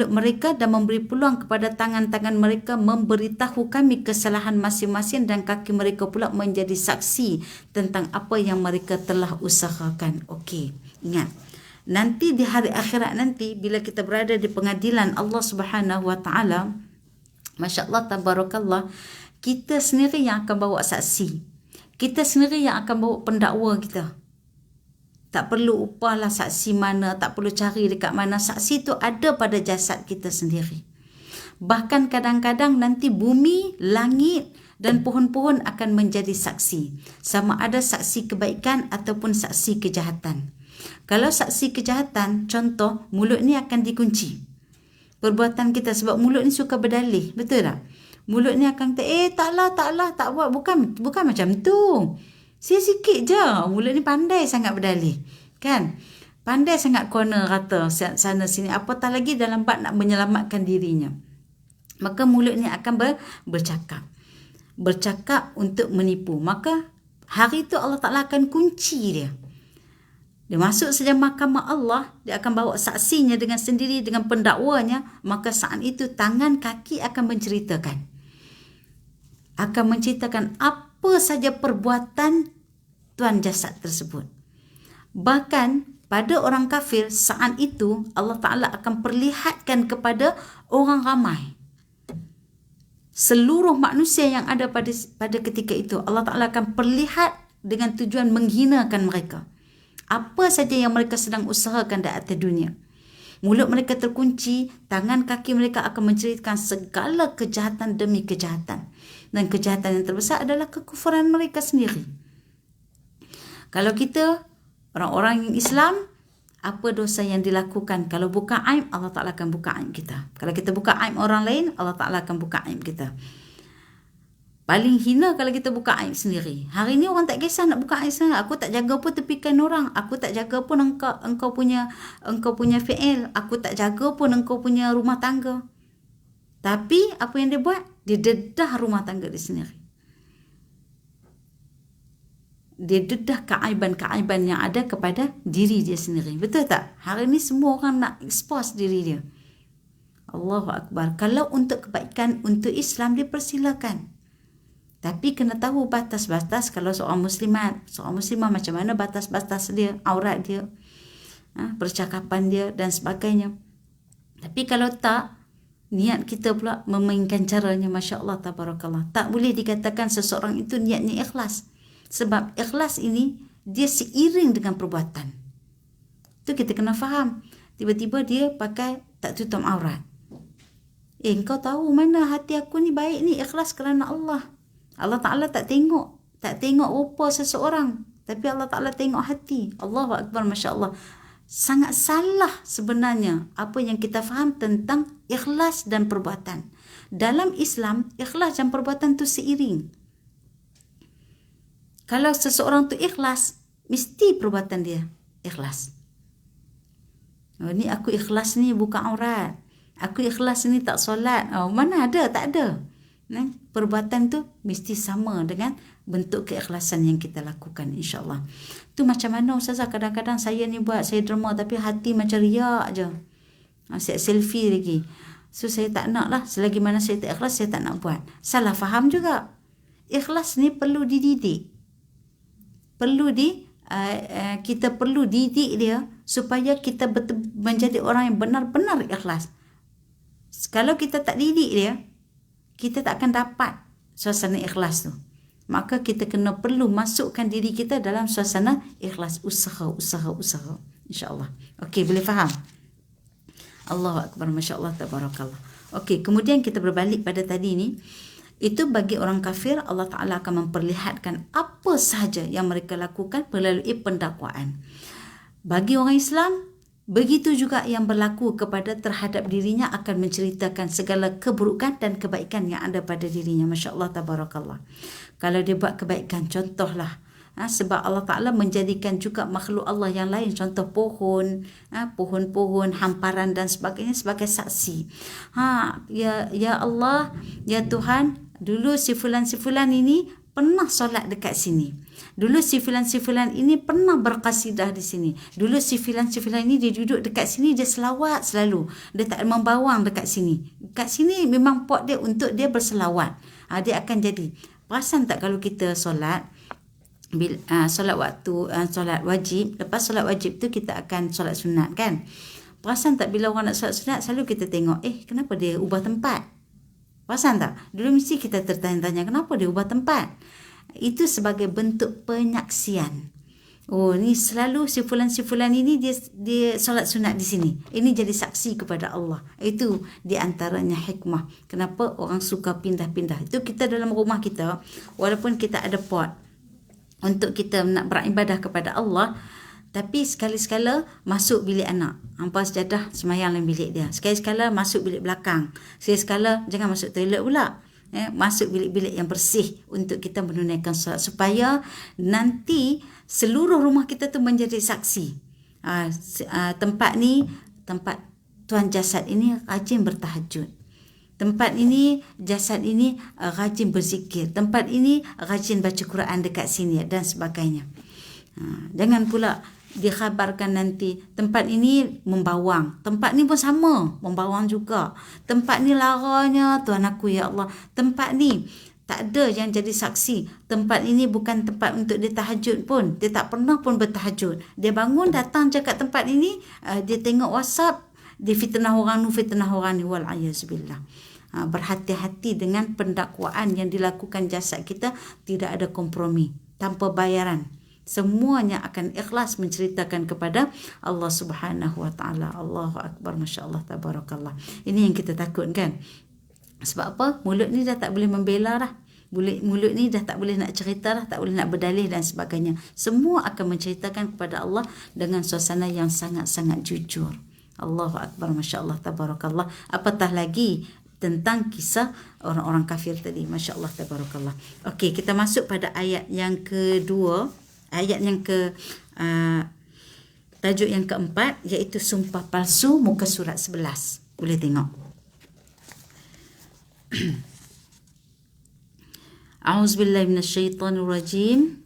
mereka dan memberi peluang kepada tangan-tangan mereka memberitahu kami kesalahan masing-masing, dan kaki mereka pula menjadi saksi tentang apa yang mereka telah usahakan. Okey, ingat. Nanti di hari akhirat nanti, bila kita berada di pengadilan Allah Subhanahu wa taala, Masya Allah, tabarakallah, kita sendiri yang akan bawa saksi. Kita sendiri yang akan bawa pendakwa kita. Tak perlu upahlah saksi mana, tak perlu cari dekat mana. Saksi itu ada pada jasad kita sendiri. Bahkan kadang-kadang nanti bumi, langit dan pohon-pohon akan menjadi saksi. Sama ada saksi kebaikan ataupun saksi kejahatan. Kalau saksi kejahatan, contoh, mulut ni akan dikunci. Perbuatan kita, sebab mulut ni suka berdalih, betul tak? Mulut ni akan kata, taklah, tak buat, bukan macam tu. Sikit je. Mulut ni pandai sangat berdalih. Kan? Pandai sangat corner kata sana sini. Apatah lagi dalam bab nak menyelamatkan dirinya. Maka mulut ni akan bercakap. Bercakap untuk menipu. Maka hari itu Allah Ta'ala akan kunci dia. Dia masuk saja mahkamah Allah, dia akan bawa saksinya dengan sendiri, dengan pendakwanya, maka saat itu tangan kaki akan menceritakan. Akan menceritakan apa saja perbuatan tuan jasad tersebut. Bahkan pada orang kafir, saat itu Allah Ta'ala akan perlihatkan kepada orang ramai. Seluruh manusia yang ada pada ketika itu, Allah Ta'ala akan perlihat dengan tujuan menghinakan mereka. Apa saja yang mereka sedang usahakan di atas dunia. Mulut mereka terkunci, tangan kaki mereka akan menceritakan segala kejahatan demi kejahatan. Dan kejahatan yang terbesar adalah kekufuran mereka sendiri. Kalau kita, orang-orang yang Islam, apa dosa yang dilakukan? Kalau buka aib, Allah Ta'ala akan buka aib kita. Kalau kita buka aib orang lain, Allah Ta'ala akan buka aib kita. Paling hina kalau kita buka aib sendiri. Hari ni orang tak kisah nak buka aib sendiri. Aku tak jaga pun tepikan orang. Aku tak jaga pun engkau punya fi'il. Aku tak jaga pun engkau punya rumah tangga. Tapi apa yang dia buat? Dia dedah rumah tangga dia sendiri. Dia dedah keaiban-keaiban yang ada kepada diri dia sendiri. Betul tak? Hari ni semua orang nak expose diri dia. Allahu Akbar. Kalau untuk kebaikan, untuk Islam, dia persilakan. Tapi kena tahu batas-batas kalau seorang muslimah macam mana batas-batas dia, aurat dia, percakapan dia dan sebagainya. Tapi kalau tak, niat kita pula memainkan caranya, Masya Allah, Tabarakallah. Tak boleh dikatakan seseorang itu niatnya ikhlas. Sebab ikhlas ini, dia seiring dengan perbuatan. Itu kita kena faham. Tiba-tiba dia pakai tak tutup aurat. Kau tahu mana hati aku ni baik ni, ikhlas kerana Allah. Allah Ta'ala tak tengok rupa seseorang, tapi Allah Ta'ala tengok hati. Allahu Akbar, Masya Allah. Sangat salah sebenarnya apa yang kita faham tentang ikhlas dan perbuatan. Dalam Islam, ikhlas dan perbuatan tu seiring. Kalau seseorang tu ikhlas, mesti perbuatan dia ikhlas. Ni aku ikhlas ni buka aurat. Aku ikhlas ni tak solat. Mana ada? Tak ada. Perbuatan tu mesti sama dengan bentuk keikhlasan yang kita lakukan, insyaAllah. Tu macam mana Ustazah, kadang-kadang saya ni buat, saya derma tapi hati macam riak je. Saya selfie lagi. So saya tak nak lah, selagi mana saya tak ikhlas, saya tak nak buat. Salah faham juga. Ikhlas ni perlu dididik. Kita perlu didik dia supaya kita menjadi orang yang benar-benar ikhlas. Kalau kita tak didik dia, kita tak akan dapat suasana ikhlas tu. Maka kita perlu masukkan diri kita dalam suasana ikhlas. Usaha. InsyaAllah. Okey, boleh faham? Allahu Akbar, Masya Allah, Tabarakallah. Okey, kemudian kita berbalik pada tadi ni. Itu bagi orang kafir, Allah Ta'ala akan memperlihatkan apa sahaja yang mereka lakukan melalui pendakwaan. Bagi orang Islam, begitu juga yang berlaku terhadap dirinya, akan menceritakan segala keburukan dan kebaikan yang ada pada dirinya. Masya Allah, Tabarakallah. Kalau dia buat kebaikan, contohlah. Sebab Allah Ta'ala menjadikan juga makhluk Allah yang lain, contoh pohon, pohon-pohon, hamparan dan sebagainya sebagai saksi. Ya Allah, ya Tuhan, dulu si fulan ini pernah solat dekat sini. Dulu si filan ini pernah berqasidah di sini. Dulu si filan ini dia duduk dekat sini, dia selawat selalu. Dia tak membawang dekat sini. Dekat sini memang pot dia untuk dia berselawat. Dia akan jadi. Perasan tak kalau kita solat, solat wajib, lepas solat wajib tu kita akan solat sunat kan? Perasan tak bila orang nak solat sunat, selalu kita tengok, kenapa dia ubah tempat? Perasan tak? Dulu mesti kita tertanya-tanya, kenapa dia ubah tempat? Itu sebagai bentuk penyaksian. Ni selalu si fulan ini dia solat sunat di sini. Ini jadi saksi kepada Allah. Itu di antaranya hikmah kenapa orang suka pindah-pindah. Itu kita dalam rumah kita, walaupun kita ada pot untuk kita nak beribadah kepada Allah, tapi sekali-sekala masuk bilik anak, hampa sejadah semayang dalam bilik dia. Sekali-sekala masuk bilik belakang. Sekali-sekala jangan masuk toilet pula. Masuk bilik-bilik yang bersih untuk kita menunaikan solat, supaya nanti seluruh rumah kita tu menjadi saksi. Tempat tuan jasad ini rajin bertahajud. Tempat ini, jasad ini rajin berzikir. Tempat ini rajin baca Quran dekat sini dan sebagainya. Jangan pula dikhabarkan nanti tempat ini membawang. Tempat ni pun sama, membawang juga. Tempat ni laranya, Tuhan aku ya Allah. Tempat ni tak ada yang jadi saksi. Tempat ini bukan tempat untuk dia tahajud pun. Dia tak pernah pun bertahajud. Dia bangun datang je kat tempat ini, dia tengok WhatsApp, dia fitnah orang ni wal'ayazubillah. Berhati-hati dengan pendakwaan yang dilakukan jasad kita. Tidak ada kompromi, tanpa bayaran. Semuanya akan ikhlas menceritakan kepada Allah Subhanahu wa taala. Allahu akbar, masya-Allah, tabarakallah. Ini yang kita takut kan? Sebab apa? Mulut ni dah tak boleh membela dah. Mulut ni dah tak boleh nak cerita dah, tak boleh nak berdalih dan sebagainya. Semua akan menceritakan kepada Allah dengan suasana yang sangat-sangat jujur. Allahu akbar, masya-Allah, tabarakallah. Apatah lagi tentang kisah orang-orang kafir tadi. Masya-Allah, tabarakallah. Okey, kita masuk pada ayat yang kedua. Ayat yang tajuk yang keempat, iaitu sumpah palsu, muka surat 11. Boleh tengok. A'udzubillahi minasyaitonirrajim.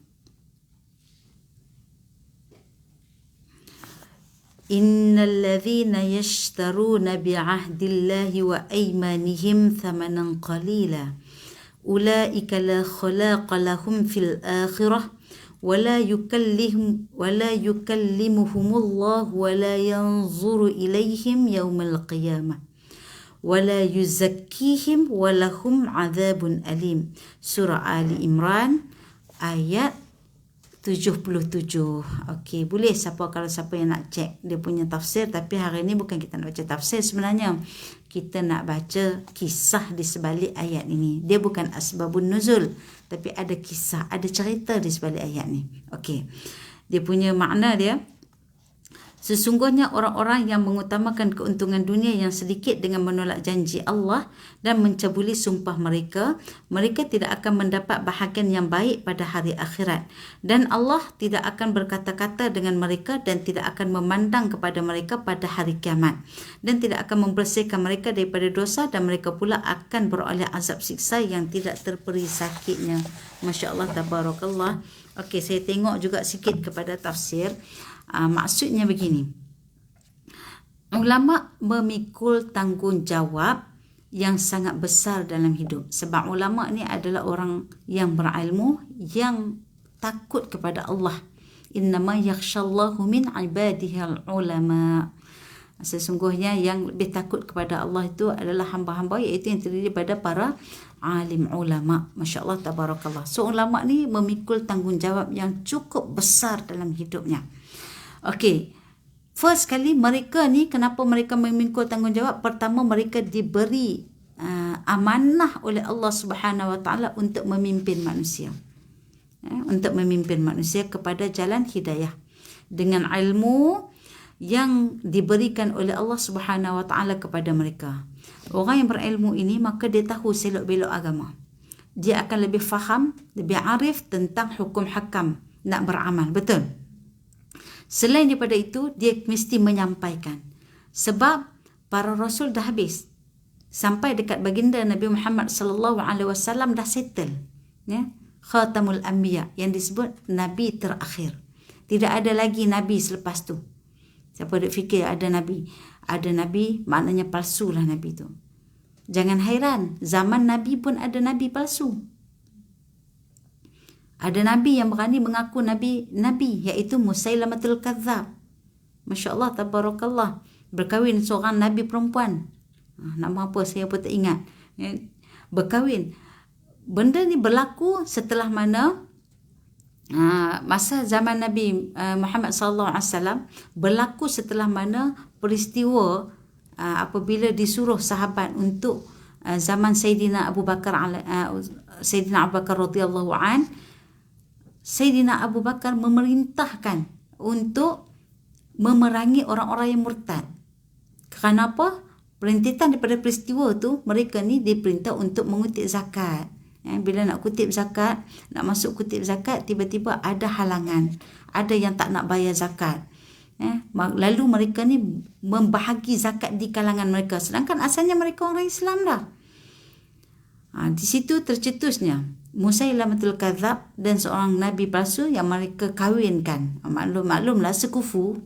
Innal ladzina yashtaruna bi'ahdillahi wa aymanihim thamanan qalila ulaika la khalaqa lahum fil akhirah ولا يكلمهم الله ولا ينظر إليهم يوم القيامة ولا يزكيهم ولهم عذاب أليم. Surah Ali Imran ayat 77. Okey, boleh kalau siapa yang nak cek dia punya tafsir, tapi hari ini bukan kita nak baca tafsir sebenarnya. Kita nak baca kisah di sebalik ayat ini. Dia bukan asbabun nuzul, tapi ada kisah, ada cerita di sebalik ayat ni. Okey. Dia punya makna dia, sesungguhnya orang-orang yang mengutamakan keuntungan dunia yang sedikit dengan menolak janji Allah dan mencabuli sumpah mereka, mereka tidak akan mendapat bahagian yang baik pada hari akhirat. Dan Allah tidak akan berkata-kata dengan mereka dan tidak akan memandang kepada mereka pada hari kiamat. Dan tidak akan membersihkan mereka daripada dosa, dan mereka pula akan beroleh azab siksa yang tidak terperi sakitnya. Masya Allah, tabarakallah. Okey, saya tengok juga sikit kepada tafsir. Maksudnya begini, ulama memikul tanggungjawab yang sangat besar dalam hidup. Sebab ulama ni adalah orang yang berilmu, yang takut kepada Allah. Innama yakhshallahu min ibadihil ulama. Sesungguhnya yang lebih takut kepada Allah itu adalah hamba-hamba, iaitu yang terdiri daripada para alim ulama. Masya Allah, tabarakallah. So ulama ni memikul tanggungjawab yang cukup besar dalam hidupnya. Okey, first kali mereka ni, kenapa mereka memikul tanggungjawab? Pertama, mereka diberi amanah oleh Allah Subhanahu Wa Taala untuk memimpin manusia, untuk memimpin manusia kepada jalan hidayah dengan ilmu yang diberikan oleh Allah Subhanahu Wa Taala kepada mereka. Orang yang berilmu ini, maka dia tahu selok-belok agama. Dia akan lebih faham, lebih arif tentang hukum hakam nak beramal. Betul? Selain daripada itu, dia mesti menyampaikan. Sebab para rasul dah habis. Sampai dekat baginda Nabi Muhammad sallallahu alaihi wasallam dah settle. Ya? Khatamul Anbiya, yang disebut nabi terakhir. Tidak ada lagi nabi selepas tu. Siapa duk fikir ada nabi? Ada nabi, maknanya palsu lah nabi tu. Jangan hairan, zaman nabi pun ada nabi palsu. Ada nabi yang berani mengaku nabi, iaitu Musailamatul Kadzab. Masya Allah, tabarakallah. Berkahwin seorang nabi perempuan. Nama apa saya pun tak ingat. Berkahwin. Benda ni berlaku setelah mana? Masa zaman Nabi Muhammad sallallahu alaihi wasallam, berlaku setelah mana peristiwa apabila disuruh sahabat untuk zaman Sayyidina Abu Bakar radhiyallahu an. Sayyidina Abu Bakar memerintahkan untuk memerangi orang-orang yang murtad. Kenapa? Perintitan daripada peristiwa tu, mereka ni diperintah untuk mengutip zakat. Bila nak kutip zakat, nak masuk kutip zakat, tiba-tiba ada halangan. Ada yang tak nak bayar zakat. Lalu mereka ni membahagi zakat di kalangan mereka. Sedangkan asalnya mereka orang Islam dah. Di situ tercetusnya Musailamatul Kadzab dan seorang Nabi palsu yang mereka kahwinkan. Maklumlah sekufu.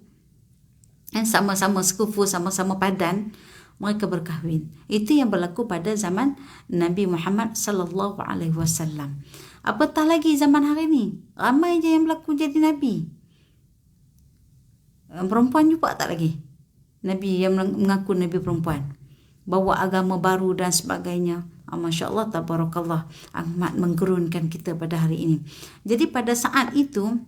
Sama-sama sekufu, sama-sama padan. Mereka berkahwin. Itu yang berlaku pada zaman Nabi Muhammad sallallahu alaihi wasallam. Apatah lagi zaman hari ni, ramai je yang berlaku jadi nabi. Perempuan juga tak lagi. Nabi yang mengaku nabi perempuan. Bawa agama baru dan sebagainya. Masya Allah, tabarakallah. Amat menggerunkan kita pada hari ini. Jadi pada saat itu,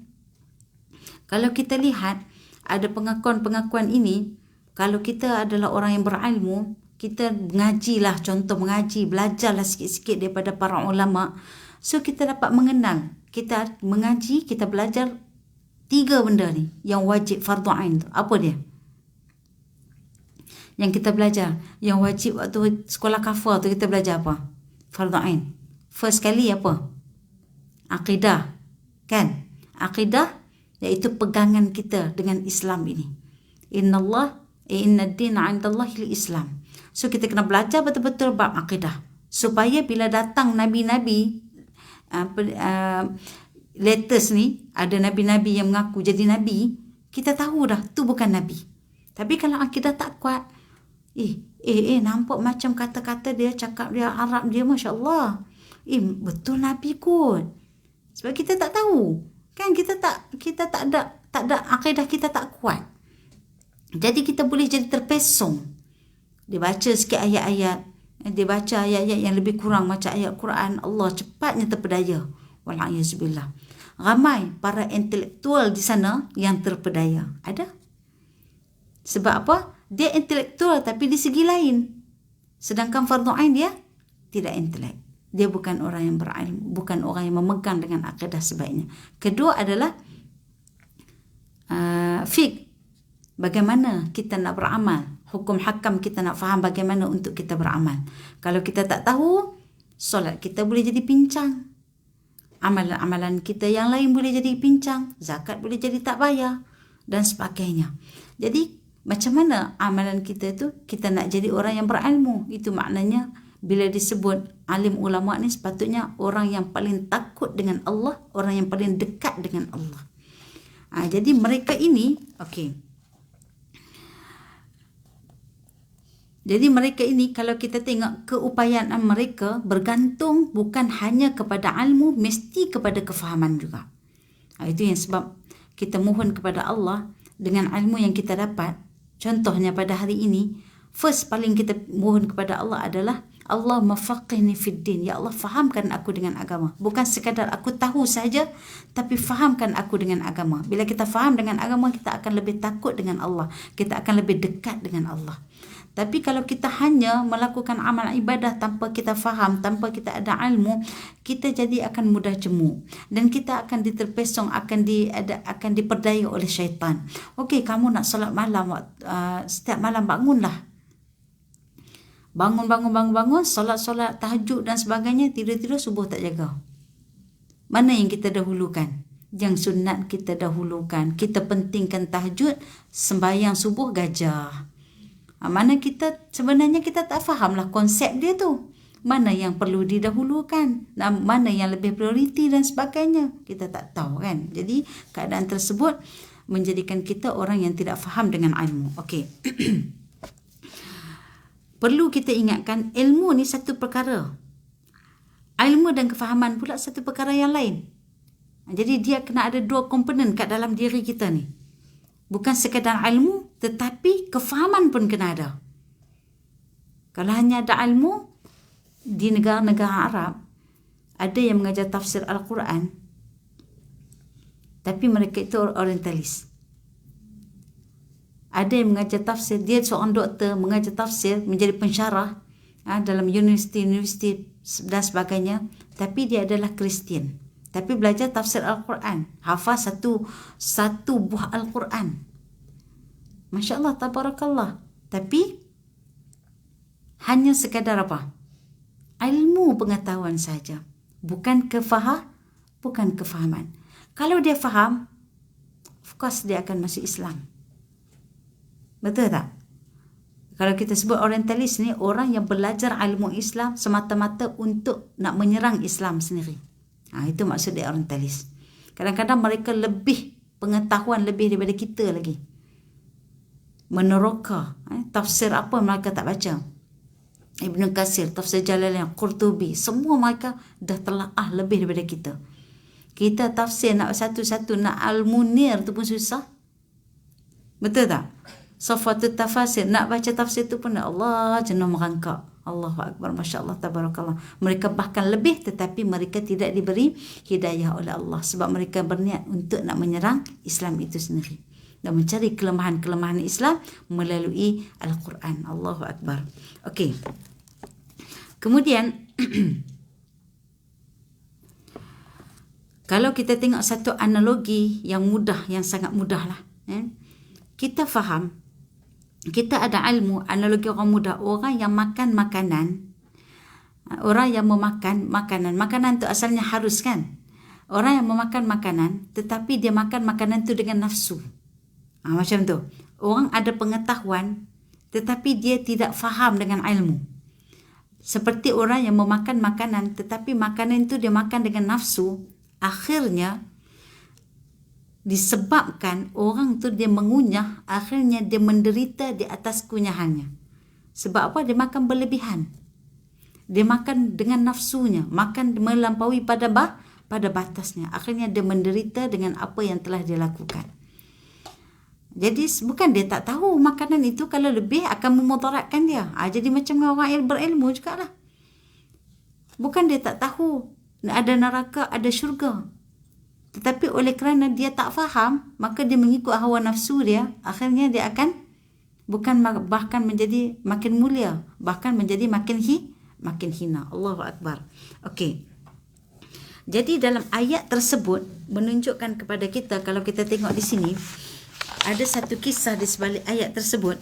kalau kita lihat ada pengakuan-pengakuan ini, kalau kita adalah orang yang berilmu, kita mengajilah, contoh mengaji, belajarlah sikit-sikit daripada para ulama. So kita dapat mengenal, kita mengaji, kita belajar 3 benda ni yang wajib fardu ain tu. Apa dia? Yang kita belajar, yang wajib waktu sekolah kafar tu kita belajar apa? Fardu ain. First kali apa? Akidah. Kan? Akidah iaitu pegangan kita dengan Islam ini. Inna ad-dina 'indallahi al-Islam. So kita kena belajar betul-betul bab akidah supaya bila datang nabi-nabi latest ni, ada nabi-nabi yang mengaku jadi nabi, kita tahu dah tu bukan nabi. Tapi kalau akidah tak kuat, nampak macam kata-kata dia, cakap dia, Arab dia, masya-Allah. Betul nabi kot. Sebab kita tak tahu. Kan kita tak ada akidah, kita tak kuat. Jadi kita boleh jadi terpesong. Dia baca sikit ayat-ayat, dia baca ayat-ayat yang lebih kurang macam ayat Quran, Allah cepatnya terpedaya. Wal'ayazubillah. Ramai para intelektual di sana yang terpedaya. Ada. Sebab apa? Dia intelektual tapi di segi lain. Sedangkan fardu ain dia tidak intelek. Dia bukan orang yang berilmu, bukan orang yang memegang dengan akidah sebaiknya. Kedua adalah fiqh. Bagaimana kita nak beramal? Hukum hakam kita nak faham bagaimana untuk kita beramal. Kalau kita tak tahu, solat kita boleh jadi pincang. Amalan-amalan kita yang lain boleh jadi pincang. Zakat boleh jadi tak bayar dan sebagainya. Jadi macam mana amalan kita tu? Kita nak jadi orang yang berilmu. Itu maknanya bila disebut alim ulama ni sepatutnya orang yang paling takut dengan Allah, orang yang paling dekat dengan Allah. Jadi mereka ini, Jadi mereka ini kalau kita tengok keupayaan mereka bergantung bukan hanya kepada ilmu, mesti kepada kefahaman juga. Itu yang sebab kita mohon kepada Allah dengan ilmu yang kita dapat. Contohnya pada hari ini, first paling kita mohon kepada Allah adalah Allah mafaqihni fid din. Ya Allah, fahamkan aku dengan agama. Bukan sekadar aku tahu saja, tapi fahamkan aku dengan agama. Bila kita faham dengan agama, kita akan lebih takut dengan Allah. Kita akan lebih dekat dengan Allah. Tapi kalau kita hanya melakukan amal ibadah tanpa kita faham, tanpa kita ada ilmu, kita jadi akan mudah jemu. Dan kita akan diterpesong, akan diperdaya oleh syaitan. Okey, kamu nak solat malam, setiap malam bangunlah. Bangun, solat tahajud dan sebagainya, tidur-tidur subuh tak jaga. Mana yang kita dahulukan? Yang sunat kita dahulukan. Kita pentingkan tahajud, sembahyang subuh gajah. Mana sebenarnya kita tak fahamlah konsep dia tu. Mana yang perlu didahulukan, mana yang lebih prioriti dan sebagainya. Kita tak tahu kan. Jadi keadaan tersebut menjadikan kita orang yang tidak faham dengan ilmu. Okey. Perlu kita ingatkan, ilmu ni satu perkara. Ilmu dan kefahaman pula satu perkara yang lain. Jadi dia kena ada 2 komponen kat dalam diri kita ni. Bukan sekadar ilmu, tetapi kefahaman pun kena ada. Kalau hanya ada ilmu, di negara-negara Arab, ada yang mengajar tafsir Al-Quran, tapi mereka itu orientalis. Ada yang mengajar tafsir, dia seorang doktor mengajar tafsir, menjadi pensyarah dalam universiti dan sebagainya, tapi dia adalah Kristian. Tapi belajar tafsir Al-Quran, hafal satu buah Al-Quran. Masya Allah, tabarakallah. Tapi hanya sekadar apa? Ilmu pengetahuan saja. Bukan kefahaman. Kalau dia faham, of course dia akan masuk Islam. Betul tak? Kalau kita sebut orientalis ni, orang yang belajar ilmu Islam semata-mata untuk nak menyerang Islam sendiri. Itu maksud dia orientalis. Kadang-kadang mereka lebih pengetahuan lebih daripada kita lagi. Meneroka, tafsir apa mereka tak baca. Ibn Katsir, tafsir Jalalain, Qurtubi, semua mereka dah telaah lebih daripada kita. Kita tafsir nak satu-satu, nak Al-Munir tu pun susah. Betul tak? Safatul Tafasir, nak baca tafsir tu pun Allah jenuh merangkak. Allahu Akbar, Masya Allah, Tabarakallah. Mereka bahkan lebih, tetapi mereka tidak diberi hidayah oleh Allah. Sebab mereka berniat untuk nak menyerang Islam itu sendiri. Dan mencari kelemahan-kelemahan Islam melalui Al-Quran. Allahu Akbar. Okey. Kemudian, kalau kita tengok satu analogi yang mudah, yang sangat mudah lah. Kita faham, kita ada ilmu, analogi orang mudah, orang yang makan makanan, orang yang memakan makanan. Makanan tu asalnya harus kan? Orang yang memakan makanan, tetapi dia makan makanan tu dengan nafsu. Macam tu. Orang ada pengetahuan, tetapi dia tidak faham dengan ilmu. Seperti orang yang memakan makanan, tetapi makanan itu dia makan dengan nafsu. Akhirnya, disebabkan orang tu dia mengunyah, akhirnya dia menderita di atas kunyahannya. Sebab apa? Dia makan berlebihan. Dia makan dengan nafsunya, makan melampaui pada batasnya. Akhirnya dia menderita dengan apa yang telah dia lakukan. Jadi bukan dia tak tahu makanan itu kalau lebih akan memudaratkan dia. Jadi macam orang berilmu jugalah. Bukan dia tak tahu ada neraka, ada syurga. Tetapi oleh kerana dia tak faham, maka dia mengikut hawa nafsu dia, akhirnya dia akan bahkan menjadi makin mulia, bahkan menjadi makin hina. Allahu Akbar. Okey. Jadi dalam ayat tersebut menunjukkan kepada kita, kalau kita tengok di sini, ada satu kisah di sebalik ayat tersebut.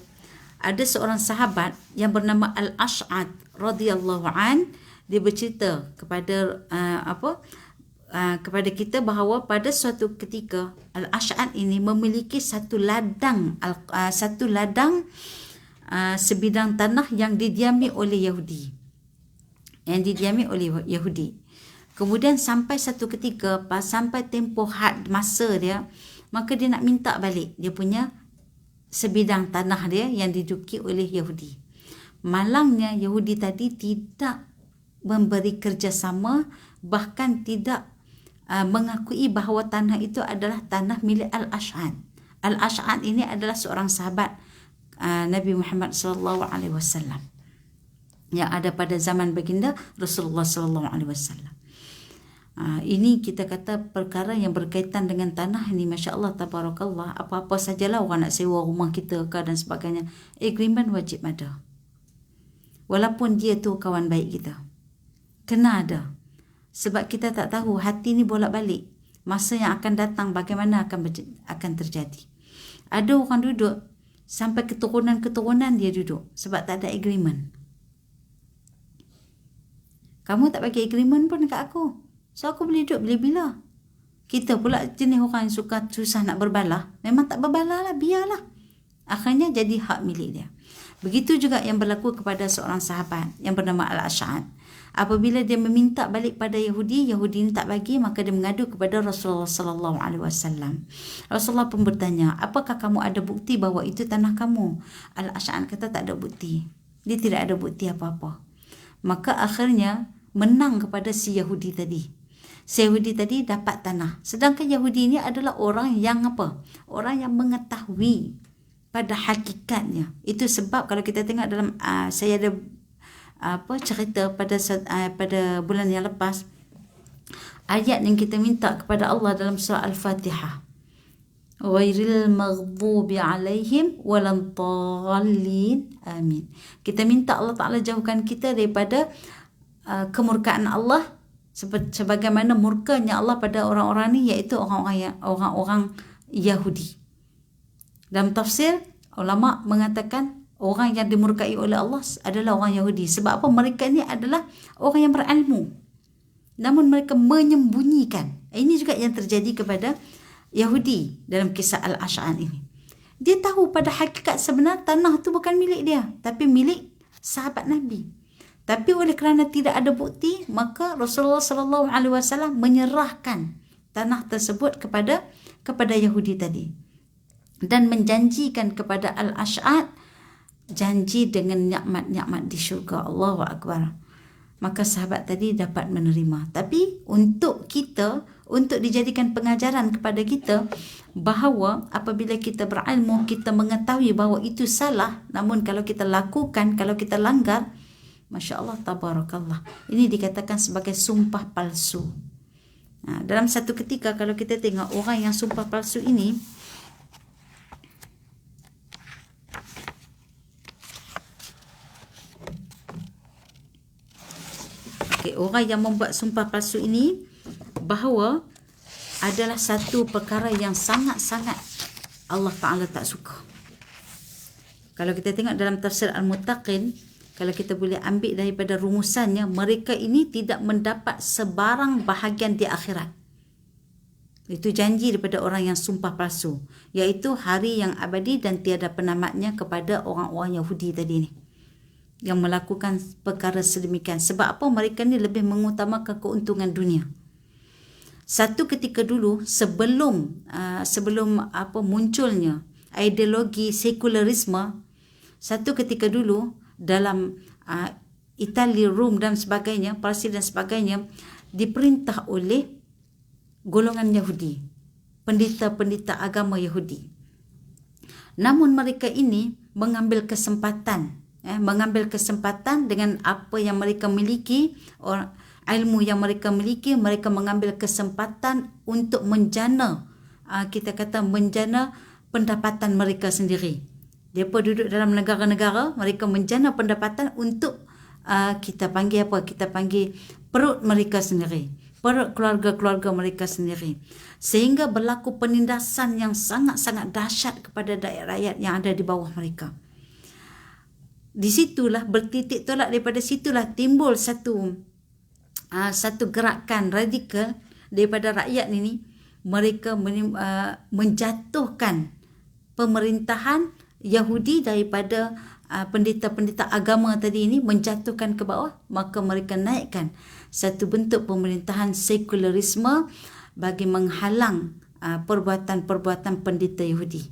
Ada seorang sahabat yang bernama Al-Ash'ad radhiyallahu an, dia bercerita kepada kepada kita bahawa pada suatu ketika Al-Ash'ad ini memiliki satu ladang sebidang tanah yang didiami oleh Yahudi. Kemudian sampai satu ketika, sampai tempoh had masa dia, maka dia nak minta balik dia punya sebidang tanah dia yang diduduki oleh Yahudi. Malangnya Yahudi tadi tidak memberi kerjasama, bahkan tidak mengakui bahawa tanah itu adalah tanah milik Al-Ash'ad. Al-Ash'ad ini adalah seorang sahabat Nabi Muhammad SAW yang ada pada zaman baginda Rasulullah SAW. Ini kita kata perkara yang berkaitan dengan tanah ini, Masya Allah, Tabarakallah. Apa-apa sajalah orang nak sewa rumah kita ke dan sebagainya, agreement wajib ada. Walaupun dia tu kawan baik kita, kena ada. Sebab kita tak tahu hati ni bolak-balik, masa yang akan datang bagaimana akan terjadi. Ada orang duduk sampai keturunan-keturunan dia duduk sebab tak ada agreement. Kamu tak bagi agreement pun dekat aku, so aku boleh duduk bila-bila. Kita pula jenis orang yang susah nak berbalah, memang tak berbalah lah, biarlah. Akhirnya jadi hak milik dia. Begitu juga yang berlaku kepada seorang sahabat yang bernama Al-Ash'ad. Apabila dia meminta balik pada Yahudi, Yahudi ini tak bagi, maka dia mengadu kepada Rasulullah sallallahu alaihi wasallam. Rasulullah pun bertanya, apakah kamu ada bukti bahawa itu tanah kamu? Al-Ash'ad kata tak ada bukti. Dia tidak ada bukti apa-apa. Maka akhirnya menang kepada si Yahudi tadi. Si Yahudi tadi dapat tanah. Sedangkan Yahudi ini adalah orang yang apa? Orang yang mengetahui pada hakikatnya. Itu sebab kalau kita tengok dalam saya ada cerita pada bulan yang lepas, ayat yang kita minta kepada Allah dalam surah Al-Fatihah, ghairil maghdubi alaihim waladhdallin, amin. Kita minta Allah Ta'ala jauhkan kita daripada kemurkaan Allah, sebagaimana murkanya Allah pada orang-orang ni, iaitu orang-orang Yahudi. Dalam tafsir, ulama mengatakan orang yang dimurkai oleh Allah adalah orang Yahudi. Sebab apa? Mereka ni adalah orang yang berilmu, namun mereka menyembunyikan. Ini juga yang terjadi kepada Yahudi dalam kisah Al-Ash'an ini. Dia tahu pada hakikat sebenar tanah tu bukan milik dia, tapi milik sahabat Nabi. Tapi oleh kerana tidak ada bukti, maka Rasulullah sallallahu alaihi wasallam menyerahkan tanah tersebut kepada Yahudi tadi dan menjanjikan kepada Al-Ash'ad janji dengan nikmat-nikmat di syurga. Allahu akbar. Maka sahabat tadi dapat menerima. Tapi untuk kita, untuk dijadikan pengajaran kepada kita bahawa apabila kita berilmu, kita mengetahui bahawa itu salah, namun kalau kita lakukan, kalau kita langgar, Masya Allah, tabarakallah, ini dikatakan sebagai sumpah palsu. Dalam satu ketika kalau kita tengok orang yang sumpah palsu ini, orang yang membuat sumpah palsu ini bahawa adalah satu perkara yang sangat-sangat Allah Ta'ala tak suka. Kalau kita tengok dalam tafsir Al-Muttaqin, kalau kita boleh ambil daripada rumusannya, mereka ini tidak mendapat sebarang bahagian di akhirat. Itu janji daripada orang yang sumpah palsu, iaitu hari yang abadi dan tiada penamatnya kepada orang-orang Yahudi tadi ni, yang melakukan perkara sedemikian. Sebab apa? Mereka ni lebih mengutamakan keuntungan dunia. Satu ketika dulu, sebelum munculnya ideologi sekularisme, satu ketika dulu dalam Itali, Rom dan sebagainya, Parsi dan sebagainya, diperintah oleh golongan Yahudi, pendeta-pendeta agama Yahudi. Namun mereka ini mengambil kesempatan dengan apa yang mereka miliki, ilmu yang mereka miliki, mereka mengambil kesempatan untuk menjana, menjana pendapatan mereka sendiri. Mereka duduk dalam negara-negara, mereka menjana pendapatan untuk kita panggil perut mereka sendiri, perut keluarga-keluarga mereka sendiri. Sehingga berlaku penindasan yang sangat-sangat dahsyat kepada rakyat yang ada di bawah mereka. Di situlah bertitik tolak, daripada situlah timbul satu gerakan radikal daripada rakyat ini. Mereka menjatuhkan pemerintahan Yahudi daripada pendeta-pendeta agama tadi ini, menjatuhkan ke bawah. Maka mereka naikkan satu bentuk pemerintahan sekularisme bagi menghalang perbuatan-perbuatan pendeta Yahudi.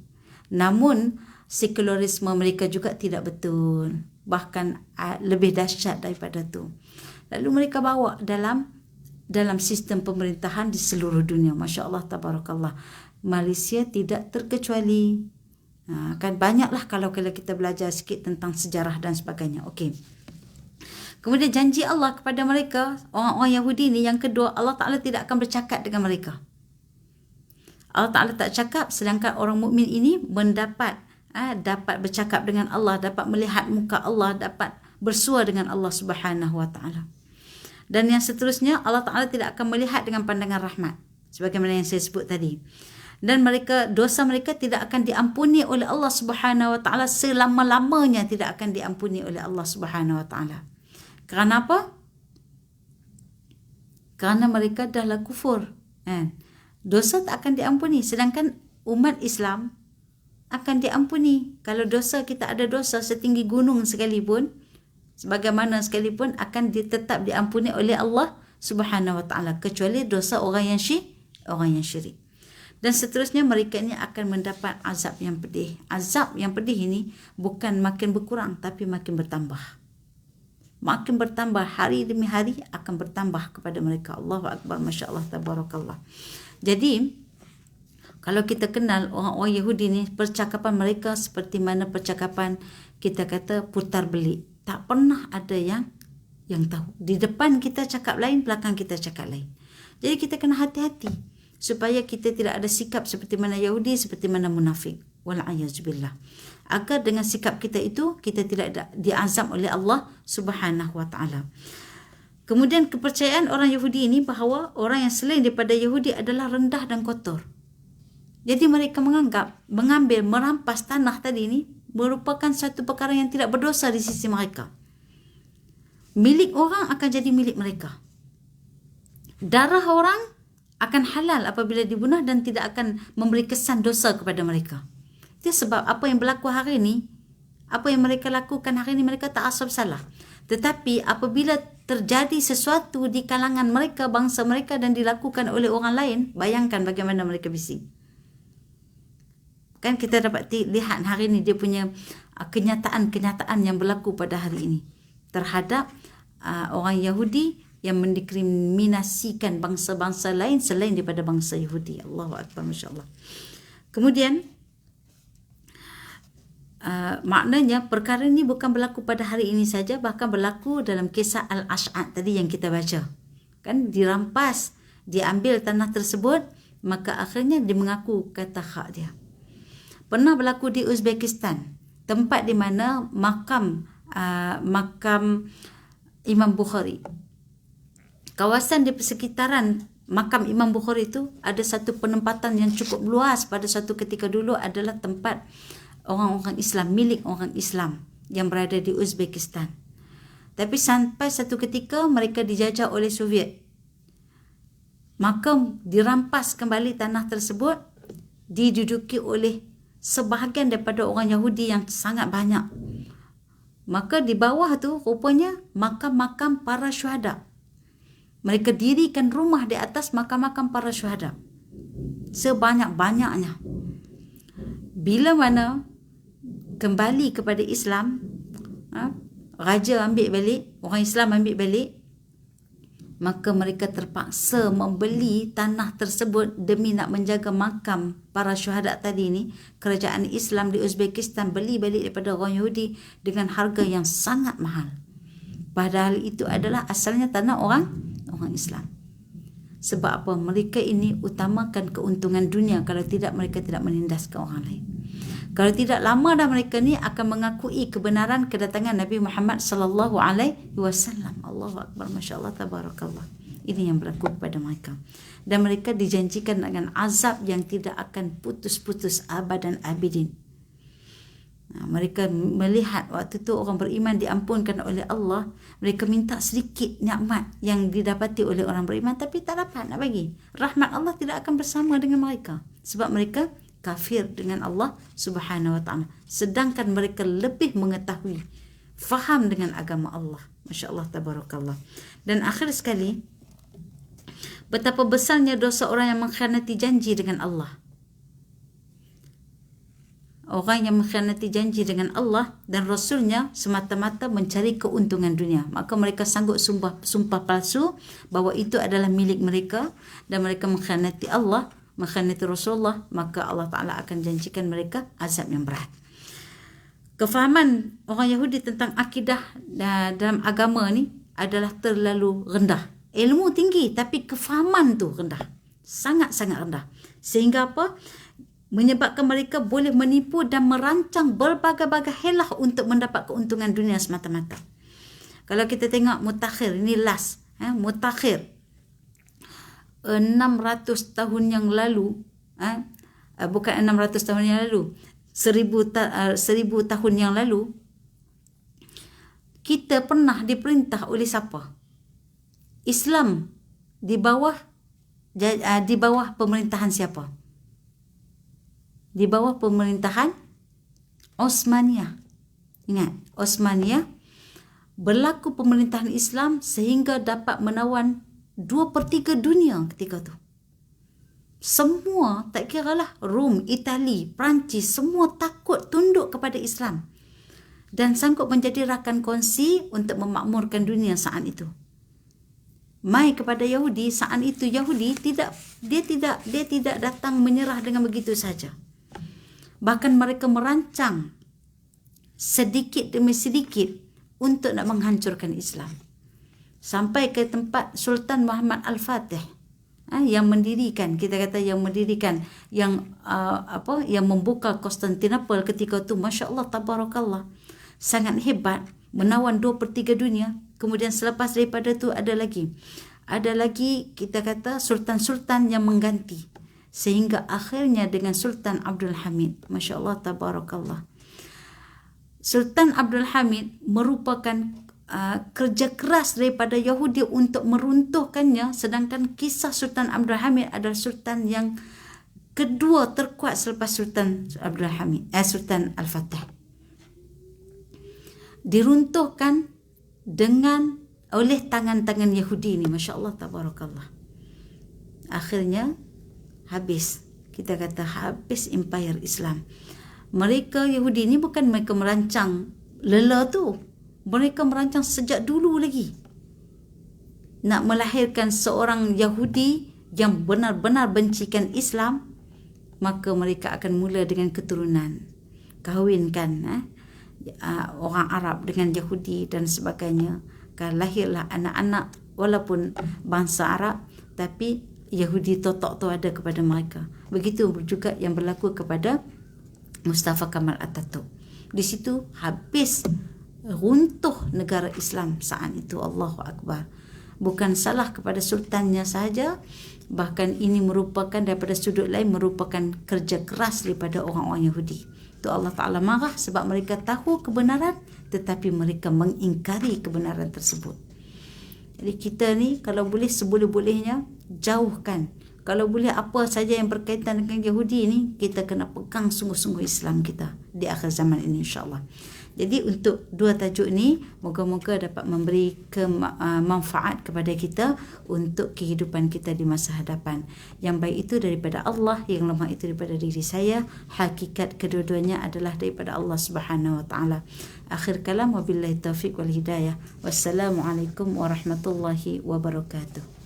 Namun sekularisme mereka juga tidak betul, bahkan lebih dahsyat daripada tu. Lalu mereka bawa dalam sistem pemerintahan di seluruh dunia. Masya Allah, tabarakallah. Malaysia tidak terkecuali. Kan banyaklah kalau kita belajar sikit tentang sejarah dan sebagainya. Okey. Kemudian janji Allah kepada mereka, orang-orang Yahudi ni, yang kedua, Allah Ta'ala tidak akan bercakap dengan mereka. Allah Ta'ala tak cakap, sedangkan orang mukmin ini dapat bercakap dengan Allah, dapat melihat muka Allah, dapat bersua dengan Allah Subhanahu Wa Ta'ala. Dan yang seterusnya, Allah Ta'ala tidak akan melihat dengan pandangan rahmat, sebagaimana yang saya sebut tadi. Dan dosa mereka tidak akan diampuni oleh Allah Subhanahu Wa Ta'ala, selama-lamanya tidak akan diampuni oleh Allah Subhanahu Wa Ta'ala. Kerana apa? Kerana mereka dahlah kufur. Dosa tak akan diampuni, sedangkan umat Islam akan diampuni. Kalau dosa, kita ada dosa setinggi gunung sekalipun, sebagaimana sekalipun, akan tetap diampuni oleh Allah Subhanahu Wa Ta'ala, kecuali dosa orang yang syirik. Dan seterusnya, mereka ini akan mendapat azab yang pedih. Azab yang pedih ini bukan makin berkurang, tapi makin bertambah. Makin bertambah, hari demi hari akan bertambah kepada mereka. Allahu Akbar, Masya Allah, tabarakallah. Jadi, kalau kita kenal orang-orang Yahudi ni, percakapan mereka seperti mana percakapan kita kata putar belik. Tak pernah ada yang tahu. Di depan kita cakap lain, belakang kita cakap lain. Jadi kita kena hati-hati supaya kita tidak ada sikap seperti mana Yahudi, seperti mana munafik. Wal'ayazubillah. Agar dengan sikap kita itu, kita tidak diazab oleh Allah Subhanahu Wa Ta'ala. Kemudian kepercayaan orang Yahudi ini bahawa orang yang selain daripada Yahudi adalah rendah dan kotor. Jadi mereka menganggap, merampas tanah tadi ni, merupakan satu perkara yang tidak berdosa di sisi mereka. Milik orang akan jadi milik mereka. Darah orang akan halal apabila dibunuh dan tidak akan memberi kesan dosa kepada mereka. Itu sebab apa yang berlaku hari ini, apa yang mereka lakukan hari ini, mereka tak asal salah. Tetapi apabila terjadi sesuatu di kalangan mereka, bangsa mereka, dan dilakukan oleh orang lain, bayangkan bagaimana mereka bising. Kan kita dapat lihat hari ini dia punya kenyataan-kenyataan yang berlaku pada hari ini terhadap orang Yahudi yang mendiskriminasikan bangsa-bangsa lain selain daripada bangsa Yahudi. Allahu Akbar, Masya Allah. Kemudian maknanya perkara ini bukan berlaku pada hari ini saja, bahkan berlaku dalam kisah Al-Ash'ad tadi yang kita baca. Kan dirampas, diambil tanah tersebut, maka akhirnya dia mengaku kata hak dia. Pernah berlaku di Uzbekistan, tempat di mana makam Imam Bukhari. Kawasan di persekitaran makam Imam Bukhari itu ada satu penempatan yang cukup luas pada satu ketika dulu adalah tempat orang-orang Islam, milik orang Islam yang berada di Uzbekistan. Tapi sampai satu ketika mereka dijajah oleh Soviet, maka dirampas kembali tanah tersebut, diduduki oleh sebahagian daripada orang Yahudi yang sangat banyak. Maka di bawah tu rupanya makam-makam para syuhada. Mereka dirikan rumah di atas makam-makam para syuhada sebanyak-banyaknya. Bila mana kembali kepada Islam, raja ambil balik, orang Islam ambil balik, maka mereka terpaksa membeli tanah tersebut demi nak menjaga makam para syuhada tadi ni. Kerajaan Islam di Uzbekistan beli balik daripada orang Yahudi dengan harga yang sangat mahal. Padahal itu adalah asalnya tanah orang Islam. Sebab apa? Mereka ini utamakan keuntungan dunia, kalau tidak mereka tidak menindaskan orang lain. Kalau tidak, lama dah mereka ni akan mengakui kebenaran kedatangan Nabi Muhammad sallallahu alaihi wasallam. Allahu Akbar, Masya Allah, Tabarakallah. Ini yang berlaku kepada mereka. Dan mereka dijanjikan dengan azab yang tidak akan putus-putus abadan abidin. Mereka melihat waktu tu orang beriman diampunkan oleh Allah, mereka minta sedikit nikmat yang didapati oleh orang beriman, tapi tak dapat nak bagi. Rahmat Allah tidak akan bersama dengan mereka sebab mereka kafir dengan Allah Subhanahu wa taala, sedangkan mereka lebih mengetahui, faham dengan agama Allah. Masya Allah, Tabarakallah. Dan akhir sekali, betapa besarnya dosa orang yang mengkhianati janji dengan Allah. Orang yang mengkhianati janji dengan Allah dan Rasulnya semata-mata mencari keuntungan dunia, maka mereka sanggup sumpah palsu bahawa itu adalah milik mereka, dan mereka mengkhianati Allah, mengkhianati Rasulullah, maka Allah Ta'ala akan janjikan mereka azab yang berat. Kefahaman orang Yahudi tentang akidah dalam agama ni adalah terlalu rendah. Ilmu tinggi tapi kefahaman tu rendah, sangat-sangat rendah, sehingga apa? Menyebabkan mereka boleh menipu dan merancang berbagai-bagai helah untuk mendapat keuntungan dunia semata-mata. Kalau kita tengok mutakhir, ini last, mutakhir 600 tahun yang lalu, bukan 600 tahun yang lalu, 1000 tahun yang lalu, kita pernah diperintah oleh siapa? Islam di bawah pemerintahan siapa? Di bawah pemerintahan Osmaniyah. Ingat, Osmaniyah berlaku pemerintahan Islam sehingga dapat menawan 2/3 dunia ketika tu. Semua, tak kiralah Rom, Itali, Perancis, semua takut tunduk kepada Islam dan sanggup menjadi rakan kongsi untuk memakmurkan dunia saat itu. Mai kepada Yahudi saat itu, Yahudi tidak datang menyerah dengan begitu saja. Bahkan mereka merancang sedikit demi sedikit untuk nak menghancurkan Islam. Sampai ke tempat Sultan Muhammad Al-Fatih, yang mendirikan, yang membuka Konstantinopel ketika itu. Masya Allah, Tabarakallah, sangat hebat, menawan 2/3 dunia. Kemudian selepas daripada itu ada lagi kita kata sultan-sultan yang mengganti, sehingga akhirnya dengan Sultan Abdul Hamid. Masya Allah, Tabarakallah. Sultan Abdul Hamid merupakan kerja keras daripada Yahudi untuk meruntuhkannya, sedangkan kisah Sultan Abdul Hamid adalah sultan yang kedua terkuat selepas Sultan Abdul Hamid, Sultan Al-Fatih. Diruntuhkan oleh tangan-tangan Yahudi ni, masya-Allah tabarakallah. Akhirnya habis, kita kata habis empire Islam. Mereka Yahudi ni bukan mereka merancang lela tu. Mereka merancang sejak dulu lagi. Nak melahirkan seorang Yahudi yang benar-benar bencikan Islam, maka mereka akan mula dengan keturunan. Kahwinkan orang Arab dengan Yahudi dan sebagainya. Lahirlah anak-anak walaupun bangsa Arab, tapi Yahudi totok tu ada kepada mereka. Begitu juga yang berlaku kepada Mustafa Kamal Atatürk. Di situ habis, runtuh negara Islam saat itu. Allahu Akbar. Bukan salah kepada sultannya sahaja, bahkan ini merupakan daripada sudut lain merupakan kerja keras daripada orang-orang Yahudi. Itu Allah Ta'ala marah sebab mereka tahu kebenaran tetapi mereka mengingkari kebenaran tersebut. Jadi kita ni kalau boleh seboleh-bolehnya jauhkan. Kalau boleh apa saja yang berkaitan dengan Yahudi ni, kita kena pegang sungguh-sungguh Islam kita di akhir zaman ini, insya-Allah. Jadi untuk dua tajuk ni, moga-moga dapat memberi manfaat kepada kita untuk kehidupan kita di masa hadapan. Yang baik itu daripada Allah, yang lemah itu daripada diri saya. Hakikat kedua-duanya adalah daripada Allah Subhanahu Wa Taala. Akhir kalam, wabillahi taufiq wal hidayah. Wassalamualaikum warahmatullahi wabarakatuh.